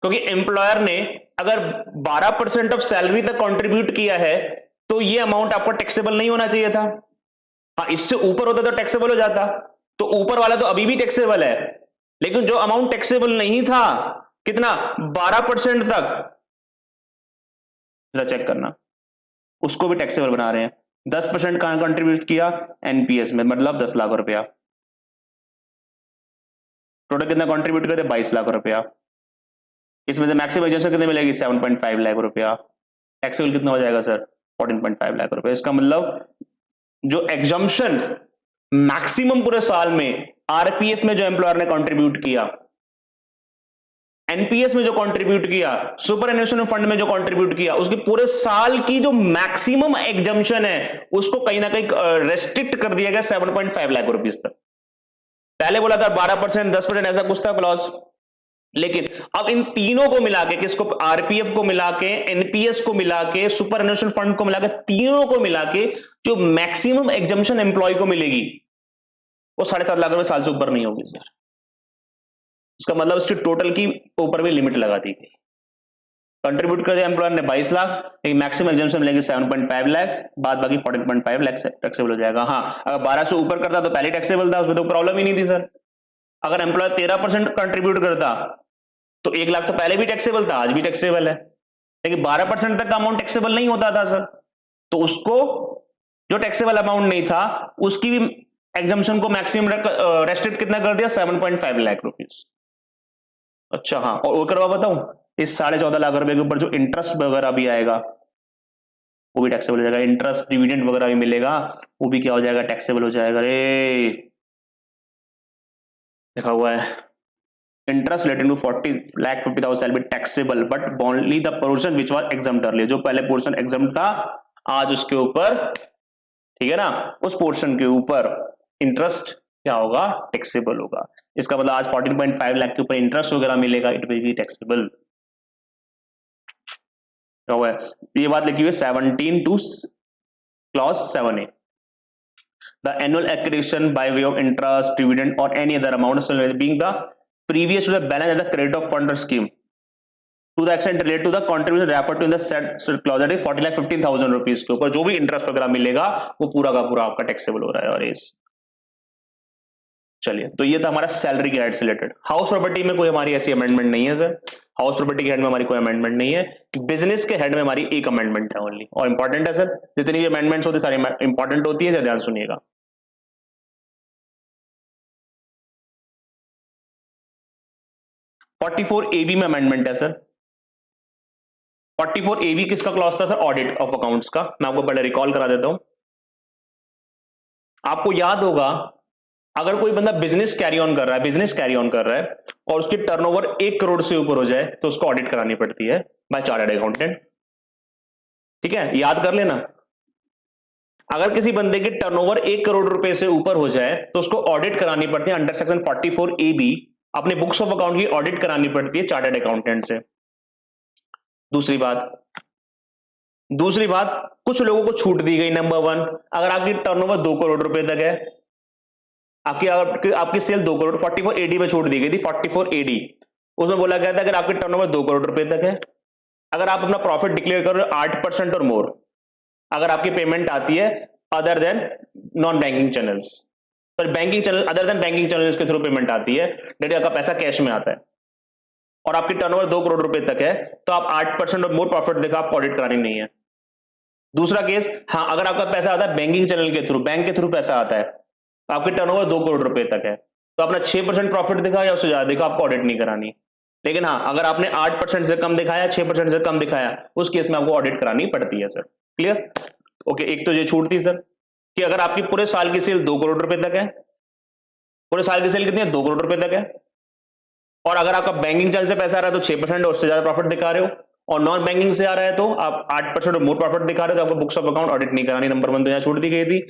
क्योंकि एम्प्लॉयर ने अगर 12% ऑफ सैलरी तक कंट्रीब्यूट किया है तो ये अमाउंट आपको टैक्सेबल नहीं होना चाहिए था। हाँ, इससे ऊपर होता तो टैक्सेबल हो जाता, तो ऊपर वाला तो अभी भी टैक्सेबल है, लेकिन जो अमाउंट टैक्सेबल नहीं था, कितना, 12% तक, जरा चेक करना, उसको भी टैक्सेबल बना रहे हैं। 10% कहां कंट्रीब्यूट किया, एनपीएस में, मतलब 10 लाख रुपया, टोटल कितना कंट्रीब्यूट करते, 22 लाख रुपया, इसमें से मैक्सिमम एग्जम्पशन कितने मिलेगी, 7.5 लाख रुपया, टैक्सेबल कितना हो जाएगा सर, 14.5 लाख रुपया। इसका मतलब जो एग्जम्पशन मैक्सिमम पूरे साल में आरपीएफ में जो एम्प्लॉयर ने कंट्रीब्यूट किया, एनपीएस में जो कंट्रीब्यूट किया, सुपर एनुएशन फंड में जो कंट्रीब्यूट किया, उसके पूरे साल की जो मैक्सिमम एग्जम्पशन है उसको कहीं ना कहीं रेस्ट्रिक्ट कर दिया गया 7.5 लाख रुपीस तक। पहले बोला था 12%, 10% ऐसा कुछ था क्लॉज, लेकिन अब इन तीनों को मिला के, किसको, आरपीएफ को मिला के, एनपीएस को मिला के, सुपर एनुएशन फंड को मिला के, तीनों को मिला के जो मैक्सिमम एग्जम्पशन एम्प्लॉय को मिलेगी वो 7.5 लाख रुपए साल से ऊपर नहीं होगी सर। उसका मतलब इसकी टोटल की ऊपर भी लिमिट लगा दी गई। कंट्रीब्यूट कर दिया एम्प्लॉयर ने 22 लाख, लेकिन मैक्सिमम एग्जम्पशन मिलेगी 7.5 लाख, बाद बाकी 14.5 लाख से टैक्सेबल हो जाएगा। हाँ, अगर 12 से ऊपर करता तो पहले टैक्सेबल था, उसमें तो प्रॉब्लम ही नहीं थी सर। अगर एम्प्लॉयर 13% कंट्रीब्यूट करता तो 1 लाख तो पहले भी टैक्सेबल था, आज भी टैक्सेबल है, लेकिन 12% तक का अमाउंट टैक्सेबल नहीं होता था सर, तो उसको जो टैक्सेबल अमाउंट नहीं था उसकी भी एग्जम्पशन को मैक्सिमम रेस्ट्रिक्ट कितना कर दिया, 7.5 लाख रुपीज। अच्छा हाँ, और करवा बताऊं, इस 14.5 लाख रुपए के ऊपर जो इंटरेस्ट वगैरह भी आएगा वो भी टैक्सेबल हो जाएगा, इंटरेस्ट डिविडेंड वगैरह भी मिलेगा वो भी क्या हो जाएगा, टैक्सेबल हो जाएगा। रे लिखा हुआ है interest related to 40,50,000 shall be taxable but only the portion which was exempt earlier, जो पहले पोर्शन एग्जम्प्ट था आज उसके ऊपर, ठीक है ना, उस पोर्शन के ऊपर इंटरेस्ट क्या होगा, टैक्सेबल होगा। इसका मतलब आज 14.5 लाख के ऊपर इंटरेस्ट वगैरह मिलेगा, इट विल बी टैक्सेबल। ये बात लिखी हुई है 17 two clause 7A। The annual accretion by way of interest, dividend, or any other amount being the previous to the balance at the credit of fund or scheme to the extent related to the contribution referred to in the said clause, that is 40,15,000 rupees के ऊपर जो भी interest वगैरह मिलेगा वो पूरा का पूरा आपका टैक्सेबल हो रहा है। और इस चलिए, तो ये था हमारा सैलरी के हेड से रिलेटेड। हाउस प्रॉपर्टी में कोई हमारी ऐसी अमेंडमेंट नहीं है सर, हाउस प्रॉपर्टी के हेड में हमारी कोई अमेंडमेंट नहीं है, बिजनेस के हेड में हमारी एक अमेंडमेंट है ओनली, और इंपॉर्टेंट है सर, जितनी भी अमेंडमेंट्स होती है सारी इंपॉर्टेंट होती है, ध्यान सुनिएगा। 44AB में अमेंडमेंट है सर। 44AB किसका क्लॉज था सर, ऑडिट ऑफ अकाउंट्स का। मैं आपको पहले रिकॉल करा देता हूं, आपको याद होगा अगर कोई बंदा बिजनेस कैरी ऑन कर रहा है और उसकी टर्नओवर 1 करोड़ से ऊपर हो जाए तो उसको ऑडिट करानी पड़ती है बाय चार्टर्ड अकाउंटेंट, ठीक है, याद कर लेना। अगर किसी बंदे की टर्नओवर 1 करोड़ रुपए से ऊपर हो जाए तो उसको ऑडिट करानी पड़ती है अंडर सेक्शन 44AB, अपने बुक्स ऑफ अकाउंट की ऑडिट करानी पड़ती है चार्टर्ड अकाउंटेंट से। दूसरी बात कुछ लोगों को छूट दी गई। नंबर 1, अगर आपकी टर्नओवर 2 करोड़ रुपए तक है, आपकी सेल 2 करोड़, 44AD में छूट दी गई थी, 44AD उसमें बोला गया था अगर आपकी टर्नओवर 2 करोड़ रुपए तक है, अगर आप अपना प्रॉफिट डिक्लेयर कर रहे हो 8% और मोर, अगर आपकी पेमेंट आती है other than non banking channels, पर banking channel other than banking channels के थ्रू पेमेंट आती है, डेट आपका पैसा कैश में आता है और आपकी टर्नओवर 2 करोड़ रुपए तक है, तो आप 8% और मोर प्रॉफिट देखा, आपको ऑडिट करानी नहीं है। दूसरा केस, हाँ अगर आपका पैसा आता है बैंकिंग चैनल के थ्रू, बैंक के थ्रू पैसा आता है, आपकी टर्नओवर 2 करोड़ रुपए तक है, तो अपना 6% प्रॉफिट दिखा या उससे ज्यादा दिखा, आपको ऑडिट नहीं करानी। लेकिन हाँ अगर आपने 8% से कम दिखाया, 6% से कम दिखाया, उस केस में आपको ऑडिट करानी पड़ती है सर। क्लियर? ओके, एक तो ये छूट थी सर कि अगर आपकी पूरे साल की सेल 2 करोड़ रुपए तक है, पूरे साल की सेल कितनी है, 2 करोड़ रुपए तक है, और अगर आपका बैंकिंग चैनल से पैसा आ रहा है तो 6% और उससे ज्यादा प्रॉफिट दिखा रहे हो, और नॉन बैंकिंग से आ रहा है तो आप 8% और मोर प्रॉफिट दिखा रहे हो, तो आपको बुक्स ऑफ अकाउंट ऑडिट नहीं करानी। नंबर 1 तो यहां छूट दी गई थी।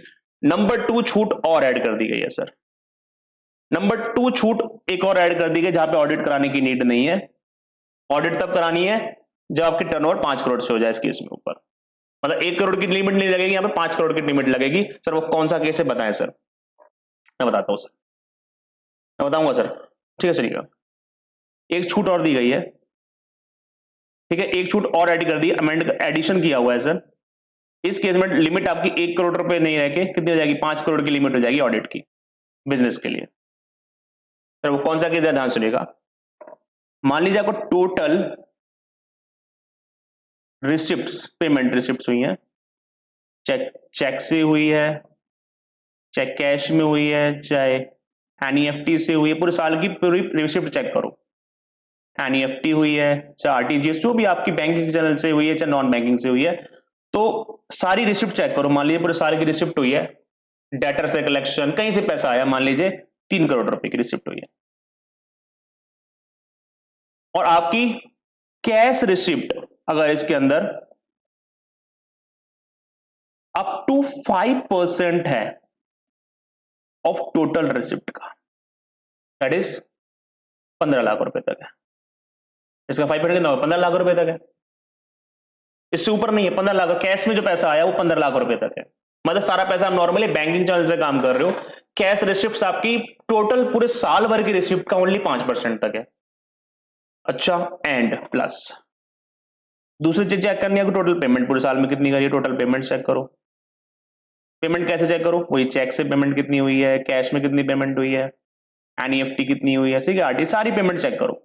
नंबर 2 छूट और ऐड कर दी गई है सर। नंबर 2 छूट एक और ऐड कर दी गई जहां पे ऑडिट कराने की नीड नहीं है। ऑडिट तब करानी है जब आपकी टर्नओवर 5 करोड़ से हो जाए इस केस में ऊपर, मतलब 1 करोड़ की लिमिट नहीं लगेगी, यहां पे 5 करोड़ की लिमिट लगेगी। सर वो कौन सा केस है बताएं सर? मैं बताता हूं सर, मैं बताऊंगा सर, ठीक है चलिएगा। एक छूट और दी गई है, ठीक है, एक छूट और ऐड कर दी, एडिशन किया हुआ है सर। इस केस में लिमिट आपकी 1 करोड़ रुपए नहीं रह के कितनी हो जाएगी, 5 करोड़ की लिमिट हो जाएगी ऑडिट की बिजनेस के लिए। सर वो कौन सा केस है, ध्यान सुनिएगा। मान लीजिए आपको टोटल रिसिप्ट्स, पेमेंट रिसिप्ट्स हुई है, चेक से हुई है, चाहे कैश में हुई है, चाहे एनईएफटी से हुई है, पूरे साल की पूरी रिसिप्ट चेक करो। एनईएफटी हुई है, चाहे आरटीजीएस, जो भी आपकी बैंकिंग चैनल से हुई है, चाहे नॉन बैंकिंग से हुई है, तो सारी रिसिप्ट चेक करो। मान लीजिए पूरे साल की रिसिप्ट हुई है, डेटर से कलेक्शन, कहीं से पैसा आया, मान लीजिए 3 करोड़ रुपए की रिसिप्ट हुई है, और आपकी कैश रिसिप्ट अगर इसके अंदर अप टू 5% है ऑफ टोटल रिसिप्ट का, दैट इज 15 लाख रुपए तक है, इसका 5% कितना होगा, 15 लाख रुपए तक है, इससे ऊपर नहीं है। 15 लाख कैश में जो पैसा आया वो 15 लाख रुपए तक है, मतलब सारा पैसा आप नॉर्मली बैंकिंग चैनल से काम कर रहे हो। कैश रिसिप्ट आपकी टोटल पूरे साल भर की रिसिप्ट का ओनली 5% तक है। अच्छा, एंड प्लस दूसरी चीज चेक करनी है कि टोटल पेमेंट पूरे साल में कितनी करी है, टोटल पेमेंट चेक करो। पेमेंट कैसे चेक करो, वही चेक से पेमेंट कितनी हुई है, कैश में कितनी पेमेंट हुई है, एनईएफटी कितनी हुई है, ठीक है, आरटी, सारी पेमेंट चेक करो।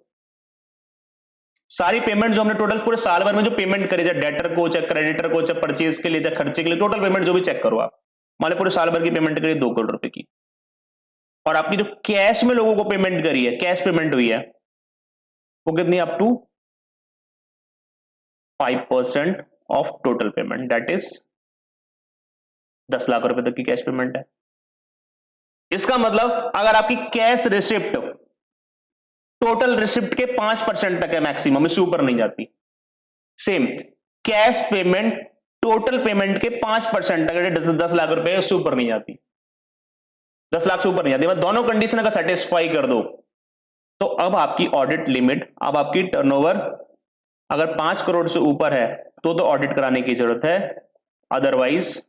सारी पेमेंट जो हमने टोटल पूरे साल भर में जो पेमेंट करी, चाहे डेटर को, चाहे क्रेडिटर को, चाहे परचेज के लिए, चाहे खर्चे के लिए, टोटल पेमेंट जो भी चेक करो आप, मान लो पूरे साल भर की पेमेंट करी 2 करोड़ रुपए की, और आपकी जो कैश में लोगों को पेमेंट करी है, कैश पेमेंट हुई है, वो कितनी, up to 5% of total payment, that is 10 lakh रुपए तक की कैश पेमेंट है। इसका मतलब अगर आपकी कैश रिसिप्ट टोटल रिसिप्ट के 5% तक है मैक्सिमम, इससे ऊपर नहीं जाती। Same cash payment total payment के 5% तक है, 10 लाख रुपए, उससे ऊपर नहीं जाती, 10 लाख से ऊपर नहीं जाती। मतलब दोनों कंडीशन अगर सेटिस्फाई कर दो तो अब आपकी ऑडिट लिमिट, अब आपकी टर्नओवर अगर 5 करोड़ से ऊपर है तो ऑडिट कराने की जरूरत है, अदरवाइज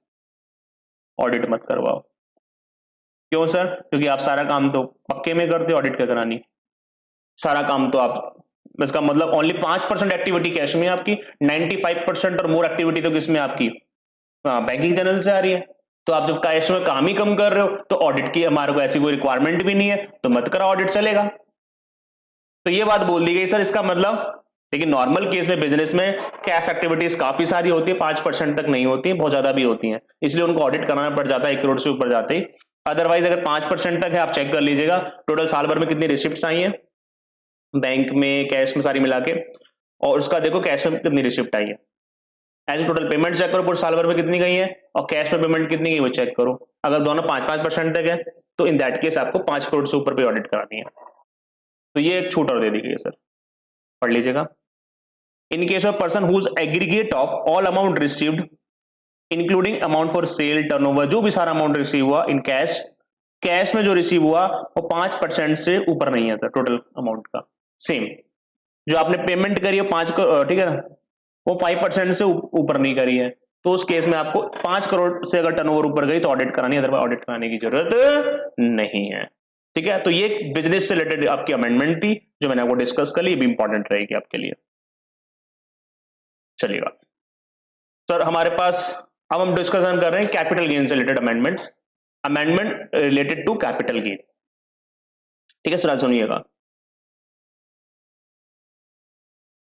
ऑडिट मत करवाओ। क्यों सर? क्योंकि आप सारा काम तो पक्के में करते हो, ऑडिट क्या करानी, सारा काम तो आप, इसका मतलब ओनली 5% एक्टिविटी कैश में आपकी, 95% और मोर एक्टिविटी तो किसमें आपकी, बैंकिंग चैनल से आ रही है। तो आप जब कैश में काम ही कम कर रहे हो तो ऑडिट की हमारे को ऐसी कोई रिक्वायरमेंट भी नहीं है, तो मत करा, ऑडिट चलेगा। तो ये बात बोल दी गई सर, इसका मतलब। लेकिन नॉर्मल केस में बिजनेस में कैश एक्टिविटीज काफी सारी होती है, 5% तक नहीं होती है, बहुत ज्यादा भी होती हैं, इसलिए उनको ऑडिट कराना पड़ जाता है 1 करोड़ से ऊपर जाते ही। अदरवाइज अगर 5% तक है, आप चेक कर लीजिएगा टोटल साल भर में कितनी रिसिप्ट्स आई हैं बैंक में, कैश में सारी मिला के, और उसका देखो कैश में कितनी रिसिप्ट आई है, एज टोटल पेमेंट चेक करो पूरे साल भर में कितनी गई है, और कैश में पेमेंट कितनी गई वो चेक करो। अगर दोनों 5-5% तक है तो इन दैट केस आपको 5 करोड़ से ऊपर पे ऑडिट करानी है। तो ये एक छूट और दे दी गई है सर, पढ़ लीजिएगा। In case of person whose aggregate of all amount received including amount for sale, turnover, जो भी सारा अमाउंट रिसीव हुआ इन कैश, कैश में जो रिसीव हुआ वो 5% से ऊपर नहीं है सर टोटल अमाउंट का। सेम जो आपने पेमेंट करी है 5 करोड़, ठीक है ना, वो 5% से ऊपर नहीं करी है, तो उस केस में आपको 5 करोड़ से अगर टर्नओवर ऊपर गई तो ऑडिट करानी है, अदरवाइज ऑडिट कराने की जरूरत नहीं है। ठीक है, तो ये बिजनेस से रिलेटेड आपकी अमेंडमेंट थी जो मैंने आपको डिस्कस कर ली, ये भी इंपॉर्टेंट रहेगी आपके लिए। चलिएगा सर, हमारे पास अब हम डिस्कशन कर रहे हैं कैपिटल गेन से related amendments, amendment related to capital gain. ठीक है सर, सुनिएगा।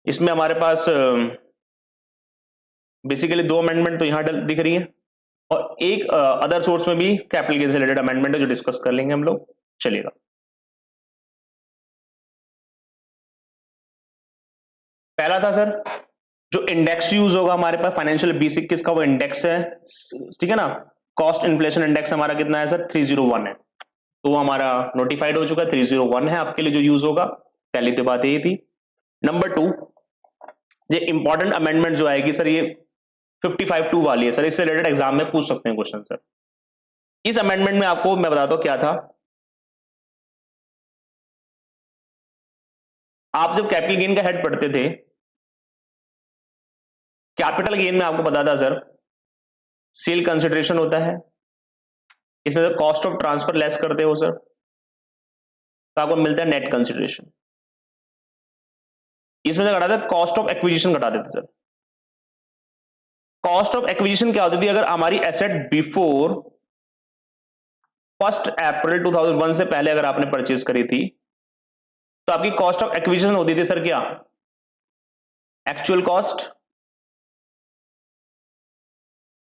इसमें हमारे पास बेसिकली 2 अमेंडमेंट तो यहां दिख रही है, और एक अदर सोर्स में भी कैपिटल गेन से रिलेटेड अमेंडमेंट है जो डिस्कस कर लेंगे हम लोग। चलिएगा, पहला था सर जो इंडेक्स यूज होगा हमारे पास फाइनेंशियल बेसिक, किसका वो इंडेक्स है, ठीक है ना, कॉस्ट इन्फ्लेशन इंडेक्स हमारा कितना है सर, 301 है, तो वो हमारा नोटिफाइड हो चुका है, 301 है आपके लिए जो यूज होगा। पहली तो बात यही थी। नंबर 2, ये इंपॉर्टेंट अमेंडमेंट जो आएगी सर, ये 55(2) वाली है सर, इससे रिलेटेड एग्जाम में पूछ सकते हैं क्वेश्चन सर। इस अमेंडमेंट में आपको मैं बताता हूं क्या था। आप जब कैपिटल गेन का हेड पढ़ते थे, कैपिटल गेन में आपको पता था सर सेल कंसिडरेशन होता है, इसमें तो कॉस्ट ऑफ ट्रांसफर लेस करते हो सर, तो आपको मिलता है नेट कंसिडरेशन। इसमें से घटाते कॉस्ट ऑफ एक्विजिशन घटा देते सर। कॉस्ट ऑफ एक्विजिशन क्या होती थी, अगर हमारी एसेट बिफोर 1 अप्रैल 2001 से पहले अगर आपने परचेज करी थी तो आपकी कॉस्ट ऑफ एक्विजिशन होती थी सर क्या, एक्चुअल कॉस्ट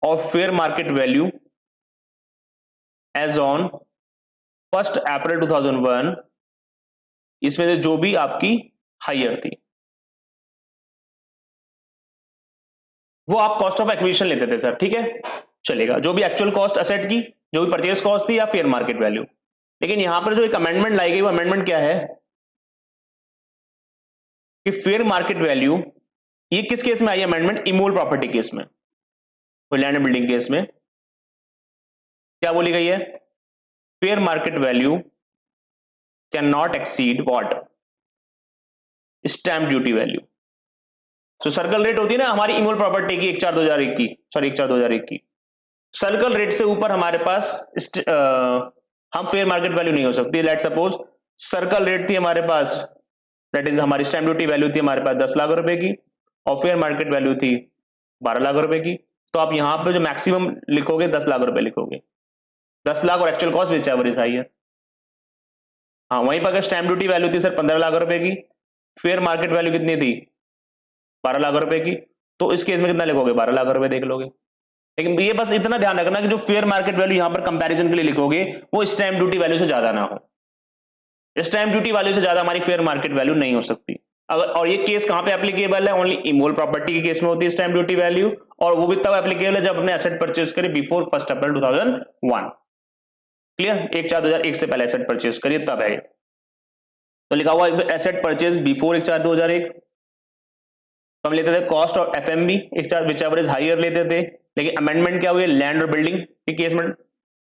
और fair market value as on 1 April 2001, इसमें से जो भी आपकी हायर थी वो आप कॉस्ट ऑफ एक्विजिशन लेते थे सर। ठीक है, चलेगा, जो भी एक्चुअल कॉस्ट एसेट की, जो भी परचेज कॉस्ट थी या फेयर मार्केट वैल्यू। लेकिन यहां पर जो एक अमेंडमेंट लाई गई वो अमेंडमेंट क्या है कि फेयर मार्केट वैल्यू, ये किस केस में आई अमेंडमेंट, इमूवेबल प्रॉपर्टी केस में, लैंड एंड बिल्डिंग केस में क्या बोली गई है, fair market value can not exceed what, stamp duty value. तो सर्कल रेट होती है ना हमारी इमूवेबल प्रॉपर्टी की 1/4/2001 की, सॉरी 1/4/2001 की, सर्कल रेट से ऊपर हमारे पास हम फेयर मार्केट वैल्यू नहीं हो सकती। लेट सपोज सर्कल रेट थी हमारे पास, दैट इज हमारी स्टैंप ड्यूटी वैल्यू थी हमारे पास 10 लाख रुपए की, और फेयर मार्केट वैल्यू थी 12 लाख रुपए की, तो आप यहां पे जो मैक्सिमम लिखोगे 10 लाख रुपए लिखोगे, 10 लाख और actual cost whichever is higher. हाँ, वहीं पर अगर स्टैंप ड्यूटी वैल्यू थी सर 15 लाख रुपए की, फेयर मार्केट वैल्यू कितनी थी 12 लाख रुपए की, तो इस केस में कितना लिखोगे, 12 लाख रुपए देख लोगे। लेकिन ये बस इतना ध्यान रखना कि जो फेयर मार्केट वैल्यू यहां पर कंपैरिजन के लिए लिखोगे वो स्टैंप ड्यूटी वैल्यू से ज्यादा ना हो। स्टैंप ड्यूटी वैल्यू से ज्यादा हमारी फेयर मार्केट वैल्यू नहीं हो सकती। अगर, और ये केस कहां पे एप्लीकेबल है, ओनली इमोल प्रॉपर्टी के केस में होती है स्टैंप ड्यूटी वैल्यू, और वो भी तब एप्लीकेबल है जब अपने एसेट परचेज करें बिफोर 1 अप्रैल 2001। क्लियर, 1/4/2001 से पहले एसेट परचेज करिए तब है। तो लिखा हुआ एसेट परचेज बिफोर 1/4/2001। तो हम लेते थे कॉस्ट और FMB, whichever is higher लेते थे। लेकिन अमेंडमेंट क्या हुई, लैंड और बिल्डिंग के केस में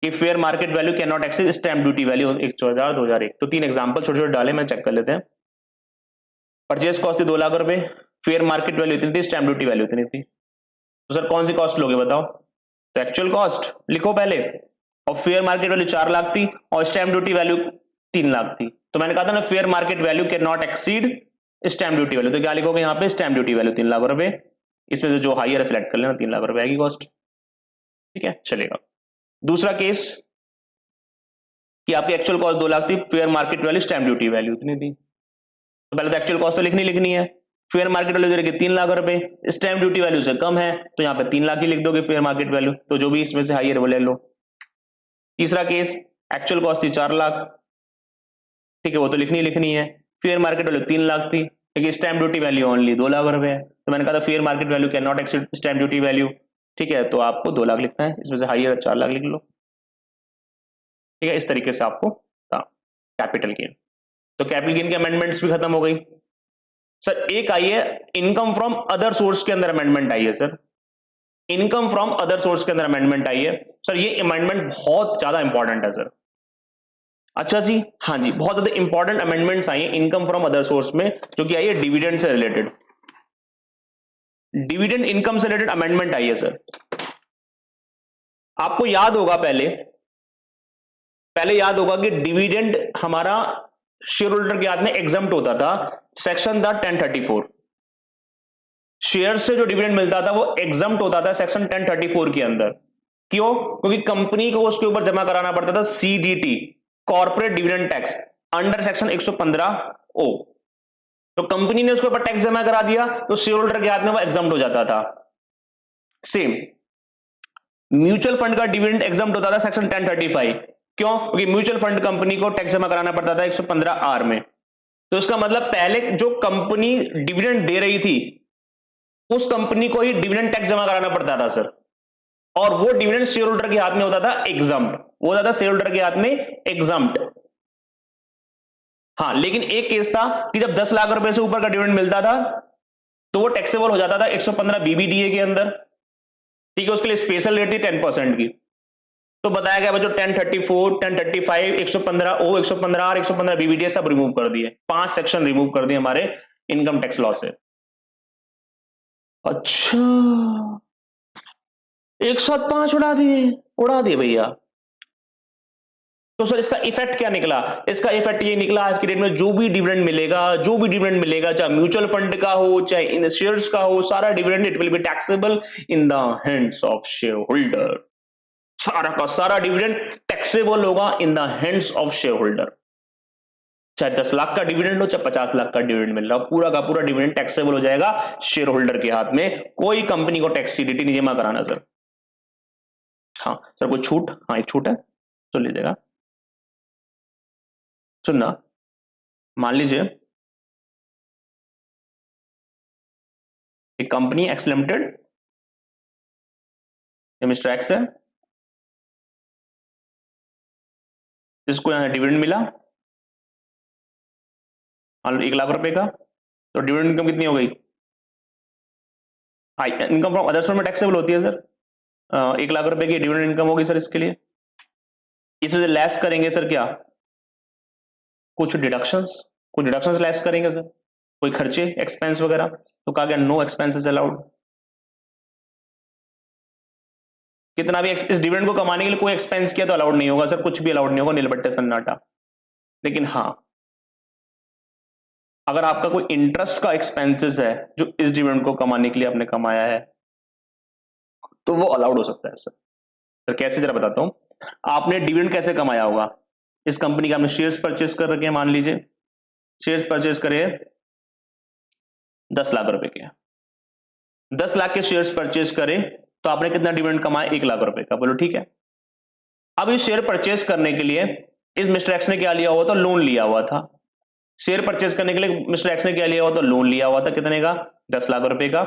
कि fair market value can not exceed stamp duty value 1/4/2001। तो 3 एग्जांपल छोटे छोटे डाले, मैं चेक कर लेते हैं। परचेज कॉस्ट थी 2 लाख रुपए, फेयर मार्केट वैल्यू इतनी थी, स्टैंप ड्यूटी वैल्यू इतनी थी। तो सर कौन सी कॉस्ट लोगे बताओ, तो एक्चुअल कॉस्ट लिखो पहले, और फेयर मार्केट वैल्यू 4 लाख थी और स्टैंप ड्यूटी वैल्यू 3 लाख थी। तो मैंने कहा था ना fair market value can not exceed stamp duty value, तो क्या लिखोगे यहाँ पे, स्टैंप ड्यूटी वैल्यू 3 लाख रुपए, इसमें से जो हाईयर सेलेक्ट कर लेना, 3 लाख रुपए आएगी कॉस्ट। ठीक है, चलेगा। दूसरा केस कि आपकी एक्चुअल कॉस्ट 2 लाख थी, fair market value stamp duty value इतनी थी। तो पहले तो एक्चुअल कॉस्ट तो लिखनी है, फेयर मार्केट वैल्यू दे रखी 3 लाख रुपए, स्टैंप ड्यूटी वैल्यू से कम है तो यहाँ पे 3 लाख ही लिख दोगे फेयर मार्केट वैल्यू, तो जो भी इसमें से हाईयर वो ले लो। तीसरा केस, एक्चुअल कॉस्ट थी 4 लाख, ठीक है, वो तो लिखनी है, फेयर मार्केट वैल्यू 3 लाख थी, लेकिन stamp duty value only 2 lakh रुपए है। तो मैंने कहा था fair market value can not exceed stamp duty value, ठीक है, तो आपको 2 लाख लिखना है, इसमें से हाईयर 4 लाख लिख लो। ठीक है, इस तरीके से आपको कैपिटल गेन। तो कैपिटल गेन की अमेंडमेंट्स भी खत्म हो गई। सर एक आई है इनकम फ्रॉम अदर सोर्स के अंदर अमेंडमेंट आई है। Sir income from other source के अंदर अमेंडमेंट आई है। सर ये अमेंडमेंट बहुत ज्यादा इंपॉर्टेंट है सर। अच्छा जी, हाँ जी, बहुत ज्यादा इंपॉर्टेंट अमेंडमेंट्स आई है इनकम फ्रॉम अदर सोर्स में, जो कि आई है डिविडेंड से रिलेटेड, डिविडेंड इनकम से रिलेटेड अमेंडमेंट आई है। सर आपको याद होगा पहले याद होगा कि डिविडेंड हमारा शेयर होल्डर के हाथ में एग्जम्प्ट होता था, सेक्शन था 1034। शेयर से जो डिविडेंड मिलता था वो एग्जम्प्ट होता था सेक्शन 1034 के अंदर। क्यों? क्योंकि कंपनी को उसके ऊपर जमा कराना पड़ता था CDT, corporate dividend tax, under section 115O। तो कंपनी ने उसके ऊपर टैक्स जमा करा दिया तो शेयर होल्डर के हाथ में वो एग्जम्प्ट हो जाता था। सेम म्यूचुअल फंड का डिविडेंड एग्जम्प्ट होता था सेक्शन 1035। क्यों? क्योंकि म्यूचुअल फंड कंपनी को टैक्स जमा कराना पड़ता था 115R में। तो इसका मतलब पहले जो कंपनी डिविडेंड दे रही थी उस कंपनी को ही डिविडेंड टैक्स जमा कराना पड़ता था सर, और वो डिविडेंड शेयर होल्डर के हाथ में होता था एग्जम्प्ट, वो होता था शेयर होल्डर के हाथ में एग्जम्प्ट। हाँ, लेकिन एक केस था कि जब 10 लाख रुपए से ऊपर का डिविडेंड मिलता था तो वो टैक्सेबल हो जाता था 115 BBDA के अंदर। ठीक है, उसके लिए स्पेशल रेट थी 10% की। तो बताया गया बच्चों 1034, 1035, 115O, 115R, 115 BBDA सब रिमूव कर दिए, 5 सेक्शन रिमूव कर दिए हमारे इनकम टैक्स लॉ से। अच्छा, एक साथ 5 उड़ा दिए भैया। तो सर इसका इफेक्ट क्या निकला? इसका इफेक्ट ये निकला आज की डेट में जो भी डिविडेंड मिलेगा, चाहे म्यूचुअल फंड का हो चाहे इन शेयर्स का हो, सारा dividend it will be taxable in the hands of share holder. सारा का सारा डिविडेंड टैक्सेबल होगा in the hands of share holder. चाहे 10 लाख का डिविडेंड हो चाहे 50 लाख का डिविडेंड मिल रहा हो, पूरा का पूरा डिविडेंड टैक्सेबल हो जाएगा शेयर होल्डर के हाथ में। कोई कंपनी को टैक्स सीडीटी नहीं जमा कराना सर। हाँ सर, कोई छूट? हाँ एक छूट है, सुन लीजिएगा। सुनना, मान लीजिए एक company x limited, mister x है, इसको यहां डिविडेंड मिला 1 लाख रुपए का, तो डिविडेंड इनकम कितनी हो गई? इनकम फ्रॉम अदर सोर्स में टैक्सेबल होती है सर, 1 लाख रुपए की डिविडेंड इनकम होगी सर। इसके लिए इसमें लेस करेंगे सर क्या, कुछ डिडक्शंस लेस करेंगे सर, कोई खर्चे एक्सपेंस वगैरह। तो कहा गया नो एक्सपेंसेस अलाउड। कितना भी इस डिविडेंड को कमाने के लिए कोई एक्सपेंस किया तो अलाउड नहीं होगा सर, कुछ भी अलाउड नहीं होगा, नीलबट्टे सन्नाटा। लेकिन हाँ, अगर आपका कोई इंटरेस्ट का एक्सपेंसेस है जो इस डिविडेंड को कमाने के लिए आपने कमाया है तो वो अलाउड हो सकता है सर। तो कैसे, जरा बताता हूं। आपने डिविडेंड कैसे कमाया होगा? इस कंपनी के आपने शेयर्स परचेस कर रखे हैं, मान लीजिए शेयर्स परचेस करे 10 लाख रुपए के, 10 लाख के शेयर्स परचेज करें तो आपने कितना डिविडेंड कमाया, 1 लाख रुपए का। बोलो ठीक है। अब इस शेयर परचेज करने के लिए इस मिस्टर एक्स ने क्या लिया हुआ था, लोन लिया हुआ था। शेयर परचेज करने के लिए मिस्टर एक्स ने क्या लिया हुआ था, लोन लिया हुआ था। कितने का, 10 लाख रुपए का,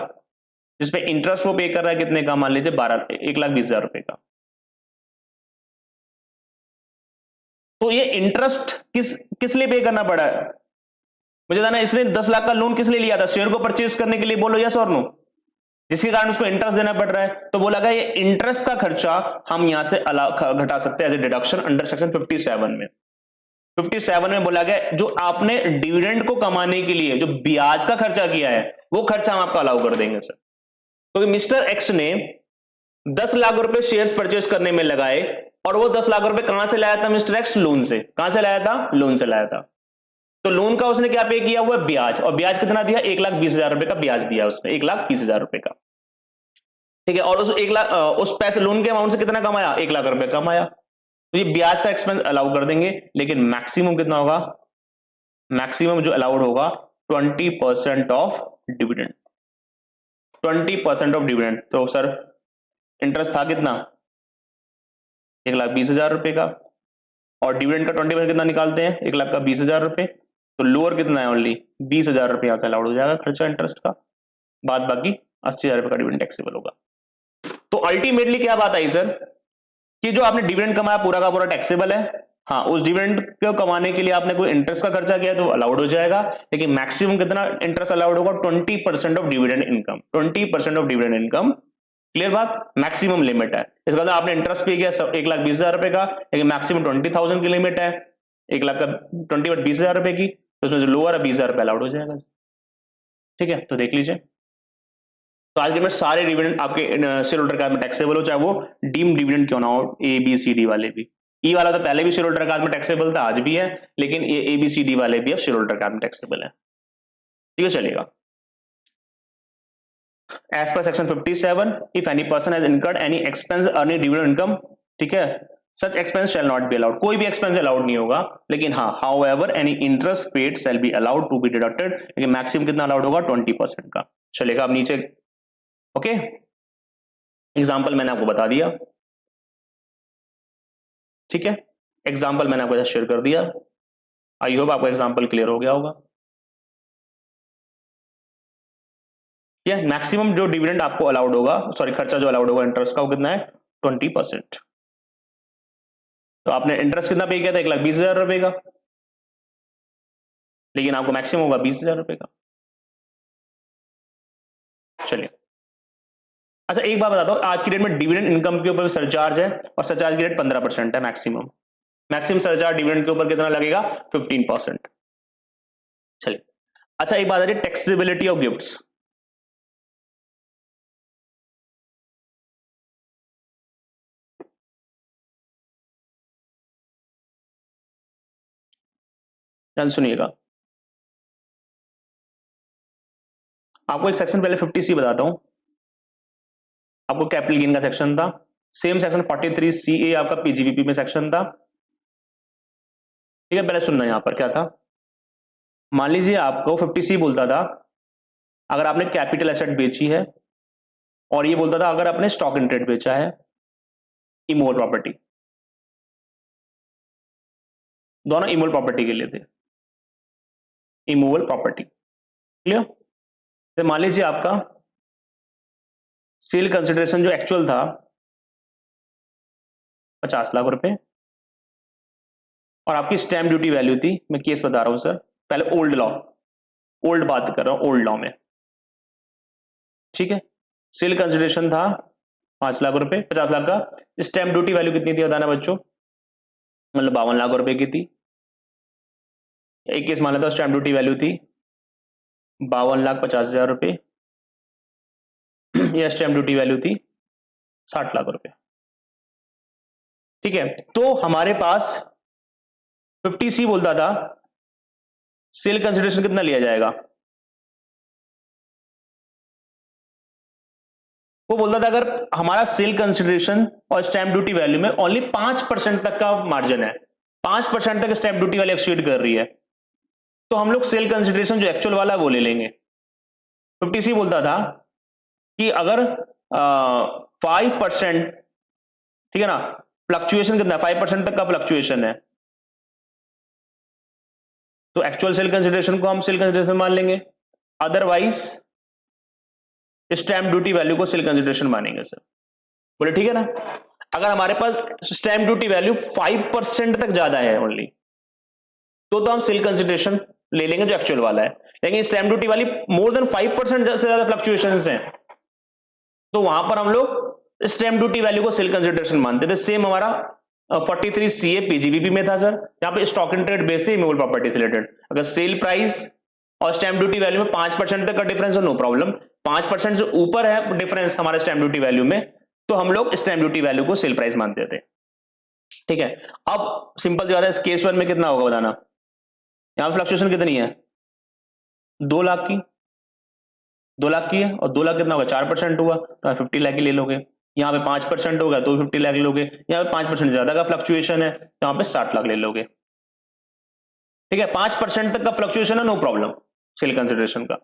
जिसपे इंटरेस्ट वो पे कर रहा है कितने का, मान लीजिए 1,20,000 रुपए का। तो ये इंटरेस्ट किस लिए पे करना पड़ा है, मुझे बताना। इसने 10 लाख का लोन किस लिए लिया था, शेयर को परचेज करने के लिए। बोलो यस और नो। जिसके कारण उसको इंटरेस्ट देना पड़ रहा है। तो बोला गया ये इंटरेस्ट का खर्चा हम यहां से घटा सकते हैं as a deduction under section 57 में। 57 में बोला गया जो आपने डिविडेंड को कमाने के लिए जो ब्याज का खर्चा किया है वो खर्चा हम आपका अलाउ कर देंगे सर। तो मिस्टर एक्स ने 10 लाख रुपए शेयर्स परचेज करने में लगाए और वो 10 लाख रुपए कहां से लाया था मिस्टर एक्स, लोन से। कहां से लाया था, लोन से लाया था। तो लोन का उसने क्या पे किया हुआ, ब्याज। और ब्याज कितना दिया, 1,20,000 रुपए का ब्याज दिया उसने, 1,20,000 रुपए का। ठीक है। और उस पैसे लोन के अमाउंट से कितना कमाया, 1 लाख रुपए कमाया। तो ये ब्याज का एक्सपेंस अलाउ कर देंगे, लेकिन मैक्सिमम कितना होगा, मैक्सिमम जो अलाउड होगा 20% ऑफ डिविडेंड। 20% of dividend. तो सर इंटरेस्ट था कितना, 1,20,000 रुपए का, और डिविडेंड का 20% कितना निकालते हैं, 1,20,000 रुपए। तो लोअर कितना है, ओनली 20,000 रुपए यहां से अलाउड हो जाएगा खर्चा इंटरेस्ट का, बाद बाकी 80,000 रुपए का डिविडेंड टैक्सेबल होगा। तो अल्टीमेटली क्या बात आई सर, कि जो आपने डिविडेंड कमाया पूरा का पूरा टैक्सेबल है। हाँ, उस डिविडेंड को कमाने के लिए आपने कोई इंटरेस्ट का खर्चा किया तो अलाउड हो जाएगा, लेकिन मैक्सिमम कितना इंटरेस्ट अलाउड होगा, 20% of dividend income. 20% of dividend income. Clear बात, मैक्सिमम लिमिट है। इसका मतलब आपने इंटरेस्ट पे किया 1,20,000 रुपए का, लेकिन मैक्सिमम 20,000 की लिमिट है, 1 लाख का 20,20,000 रुपए की। तो उसमें जो लोअर है 20,000 रुपए अलाउड हो जाएगा। ठीक है, तो देख लीजिए। तो आज के में सारे डिविडेंड आपके शेयर होल्डर कार्ड में टैक्सेबल हो, चाहे वो डीम डिविडेंड क्यों ना हो, ए बी सी डी वाले भी। ई वाला तो पहले भी शेयर होल्डर कार्ड में टैक्सेबल था, आज भी है, लेकिन ये ए बी सी डी वाले भी अब शेयर होल्डर कार्ड में टैक्सेबल है। ठीक है, चलेगा। As per section 57, if any person has incurred any expense earning dividend income, ठीक है, such expense shall not be allowed. कोई भी एक्सपेंस अलाउड नहीं होगा, लेकिन हाँ, however any interest paid shall be allowed to be deducted. लेकिन maximum कितना अलाउड होगा, 20% का। चलेगा। अब नीचे ओके, एग्जाम्पल मैंने आपको बता दिया। ठीक है, एग्जाम्पल मैंने आपको शेयर कर दिया। आई होप आपको एग्जाम्पल क्लियर हो गया होगा। मैक्सिमम जो डिविडेंड आपको अलाउड होगा, सॉरी खर्चा जो अलाउड होगा इंटरेस्ट का, वो कितना है, 20%। तो आपने इंटरेस्ट कितना पे किया था, 1,20,000 रुपए का, लेकिन आपको मैक्सिमम होगा 20,000 रुपए का। चलिए, अच्छा एक बात बताता हूं, आज की डेट में डिविडेंड इनकम के ऊपर सरचार्ज है, और सरचार्ज की रेट 15% है मैक्सिमम। मैक्सिमम सरचार्ज डिविडेंड के ऊपर कितना लगेगा, 15%। चलिए, अच्छा एक बात है, टैक्सेबिलिटी ऑफ गिफ्ट्स। ध्यान सुनिएगा, आपको एक सेक्शन पहले 50C बताता हूं। आपको कैपिटल गेन का सेक्शन था, सेम सेक्शन 43CA आपका पीजीबीपी में सेक्शन था। ठीक है, पहले सुनना यहां पर क्या था। मान लीजिए आपको 50C बोलता था अगर आपने कैपिटल एसेट बेची है, और ये बोलता था अगर आपने स्टॉक इन ट्रेड बेचा है, इमूवेबल प्रॉपर्टी, दोनों इमूवेबल प्रॉपर्टी के लिए थे, इमूवेबल प्रॉपर्टी। क्लियर। तो मान लीजिए आपका सेल कंसिडरेशन जो एक्चुअल था 50 लाख रुपए, और आपकी स्टैंप ड्यूटी वैल्यू थी, मैं केस बता रहा हूं सर, पहले ओल्ड लॉ, ओल्ड बात कर रहा हूं, ओल्ड लॉ में। ठीक है, सेल कंसिडरेशन था 5 लाख रुपए, 50 लाख का। स्टैंप ड्यूटी वैल्यू कितनी थी बताना बच्चों, मतलब 52 लाख रुपए की थी। एक केस मान लेता हूं स्टैंप ड्यूटी वैल्यू थी 52,50,000 रुपए, या स्टैंप ड्यूटी वैल्यू थी 60 लाख रुपए। ठीक है, तो हमारे पास 50C बोलता था सेल कंसिडरेशन कितना लिया जाएगा, वो बोलता था अगर हमारा सेल कंसिडरेशन और स्टैंप ड्यूटी वैल्यू में ओनली 5% तक का मार्जिन है, 5% तक स्टैंप ड्यूटी वाली एक्सीड कर रही है, तो हम लोग सेल कंसिडरेशन जो एक्चुअल वाला है वो ले लेंगे। 50C बोलता था कि अगर 5%, ठीक है ना, फ्लक्चुएशन कितना 5% तक का फ्लक्चुएशन है, तो एक्चुअल सेल कंसिडरेशन को हम सेल कंसिडरेशन मान लेंगे, अदरवाइज स्टैंप ड्यूटी वैल्यू को सेल कंसिडरेशन मानेंगे सर। बोले ठीक है ना। अगर हमारे पास स्टैंप ड्यूटी वैल्यू 5% तक ज्यादा है ओनली, तो हम सेल कंसिडरेशन ले लेंगे जो एक्चुअल वाला है। लेकिन स्टैंप ड्यूटी वाली मोर देन 5% से ज्यादा फ्लक्चुएशंस हैं, तो वहां पर हम लोग स्टैंप ड्यूटी वैल्यू को सेल कंसिडरेशन मानते थे। सेम हमारा 43 CA पीजीबीपी में था सर, यहाँ पे स्टॉक इन ट्रेड बेस्ड थे इमूवेबल प्रॉपर्टी से रिलेटेड। अगर सेल प्राइस और स्टैंप ड्यूटी वैल्यू में 5% तक का डिफरेंस हो, नो प्रॉब्लम। 5% से ऊपर है डिफरेंस हमारे स्टैंप ड्यूटी वैल्यू में, तो हम लोग स्टैंप ड्यूटी वैल्यू को सेल प्राइस मानते थे। ठीक है, अब सिंपल सी बात है, केस 1 में कितना होगा बताना। यहां फ्लक्चुएशन कितनी है, 2 लाख की, 2 लाख की है, और 2 लाख कितना होगा 4% हुआ, तो 50 लाख की ले लोगे। यहाँ पे 5% होगा तो 50 लाख लोगे। यहाँ पे 5% ज्यादा का फ्लक्चुएशन है, तो यहाँ पे 60 लाख ले लोगे। ठीक है, 5% तक का फ्लक्चुएशन है, नो प्रॉब्लम सेल कंसिडरेशन का।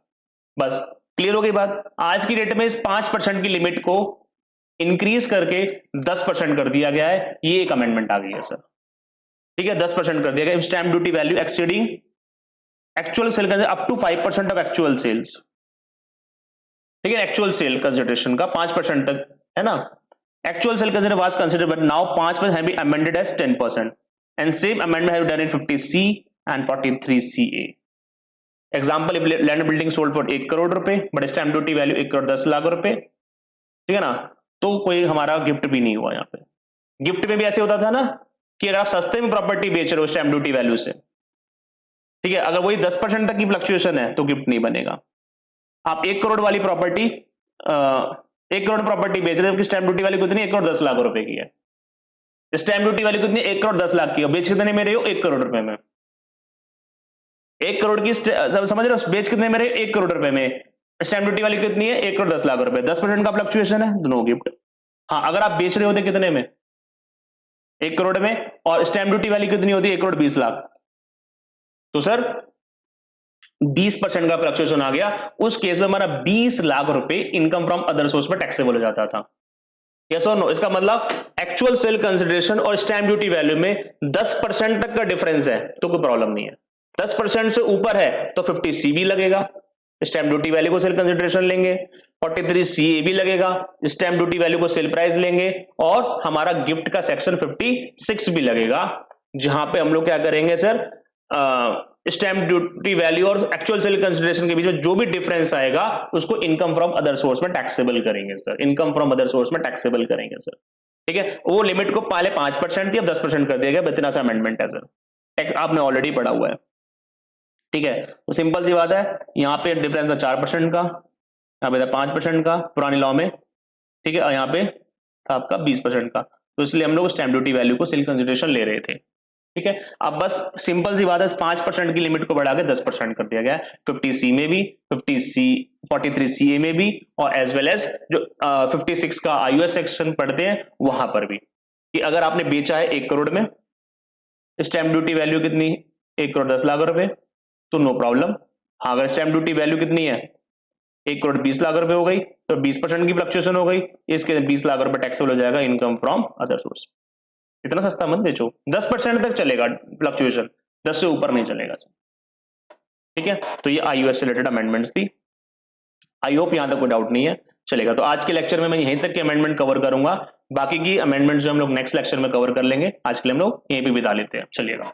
बस क्लियर हो गई बात। आज की डेट में इस 5% की लिमिट को इंक्रीज करके 10% कर दिया गया है, ये एक अमेंडमेंट आ गई है सर। ठीक है, 10% कर दिया गया। Stamp duty value exceeding actual sale up to 5% of actual sales. ठीक है, एक्चुअल सेल कंसिडरेशन का 5% तक है ना। Actual sale consider was considered but now 5% have been amended as 10%, and same amendment have done in 50C and 43CA। Example, land building sold for 1 crore रुपए, but stamp duty value 1 crore 10 lakh रुपए। ठीक है ना, तो कोई हमारा गिफ्ट भी नहीं हुआ। यहाँ पे गिफ्ट में भी ऐसे होता था ना कि अगर आप सस्ते में प्रॉपर्टी बेच रहे हो स्टैंप ड्यूटी वैल्यू से, ठीक है, अगर वही 10% तक की फ्लक्चुएशन है तो गिफ्ट नहीं बनेगा। आप 1 करोड़ वाली प्रॉपर्टी 1 करोड़ प्रॉपर्टी बेच रहे हो, स्टैंप ड्यूटी वाली कितनी 1 करोड़ 10 लाख रुपए की है। स्टैंप ड्यूटी वाली कितनी 1 करोड़ 10 लाख की है, बेच कितने में रहे हो 1 करोड़ रुपए में। 1 करोड़ की समझ रहे हो, बेच कितने में रहे 1 करोड़ रुपए में। स्टैंप ड्यूटी वाली कितनी है 1 करोड़ 10 लाख रुपए, 10% का फ्लक्चुएशन है, नो गिफ्ट। हाँ, अगर आप बेच रहे होते कितने में 1 करोड़ में, और स्टैंप ड्यूटी वाली कितनी होती है 1 करोड़ 20 लाख, तो सर 20% का फ्लक्चुएशन आ गया। उस केस में हमारा 20 लाख रुपए इनकम फ्रॉम अदर सोर्स पर टैक्सेबल हो जाता था। यस और नो। इसका मतलब एक्चुअल सेल कंसिडरेशन और स्टैंप ड्यूटी वैल्यू में 10% तक का डिफरेंस है तो कोई प्रॉब्लम नहीं है। 10% से ऊपर है तो 50C भी लगेगा, स्टैंप ड्यूटी वैल्यू को सेल कंसिडरेशन लेंगे। 43CA भी लगेगा, स्टैंप ड्यूटी वैल्यू को सेल प्राइस लेंगे। और हमारा गिफ्ट का सेक्शन 56 भी लगेगा, जहां पे हम लोग क्या करेंगे सर, स्टैंप ड्यूटी वैल्यू और एक्चुअल सेल कंसिडरेशन के बीच में जो भी डिफरेंस आएगा उसको इनकम फ्रॉम अदर सोर्स में टैक्सेबल करेंगे sir. Income from other source में टैक्सेबल करेंगे सर। ठीक है, वो लिमिट को पहले 5% थी, अब 10% कर दिया गया। इतना सा अमेंडमेंट है सर, टैक्स आपने ऑलरेडी पढ़ा हुआ है। ठीक है, तो सिंपल सी बात है, यहाँ पे डिफरेंस है 4% का, यहाँ पे था 5% का पुरानी लॉ में। ठीक है, और यहाँ पे था आपका 20% का, तो इसलिए हम लोग स्टैंप ड्यूटी वैल्यू को सेल कंसिडरेशन ले रहे थे। ठीक है, अब बस सिंपल सी बात है, 5% की लिमिट को बढ़ा के 10% कर दिया गया है। 50C में भी, 43CA में भी, और एज वेल एज जो 56 का IUS सेक्शन पढ़ते हैं वहां पर भी, कि अगर आपने बेचा है 1 करोड़ में, स्टैंप ड्यूटी वैल्यू कितनी 1 करोड़ 10 लाख रुपए, तो नो प्रॉब्लम। हाँ, अगर स्टैंप ड्यूटी वैल्यू कितनी है 1 करोड़ 20 लाख रुपए हो गई, तो 20% की फ्लक्चुएशन हो गई, इसके 20 लाख रुपए टैक्सेबल हो जाएगा इनकम फ्रॉम अदर सोर्स। इतना सस्ता मत बेचो, 10% तक चलेगा फ्लक्चुएशन, 10 से ऊपर नहीं चलेगा। ठीक है, तो ये IUS से रिलेटेड अमेंडमेंट्स थी। आई होप यहां तक कोई डाउट नहीं है, चलेगा। तो आज के लेक्चर में मैं यहीं तक के अमेंडमेंट कवर करूंगा, बाकी की अमेंडमेंट्स जो हम लोग नेक्स्ट लेक्चर में कवर कर लेंगे। आज के लिए हम लोग यहीं पे बिता लेते हैं, चलिएगा।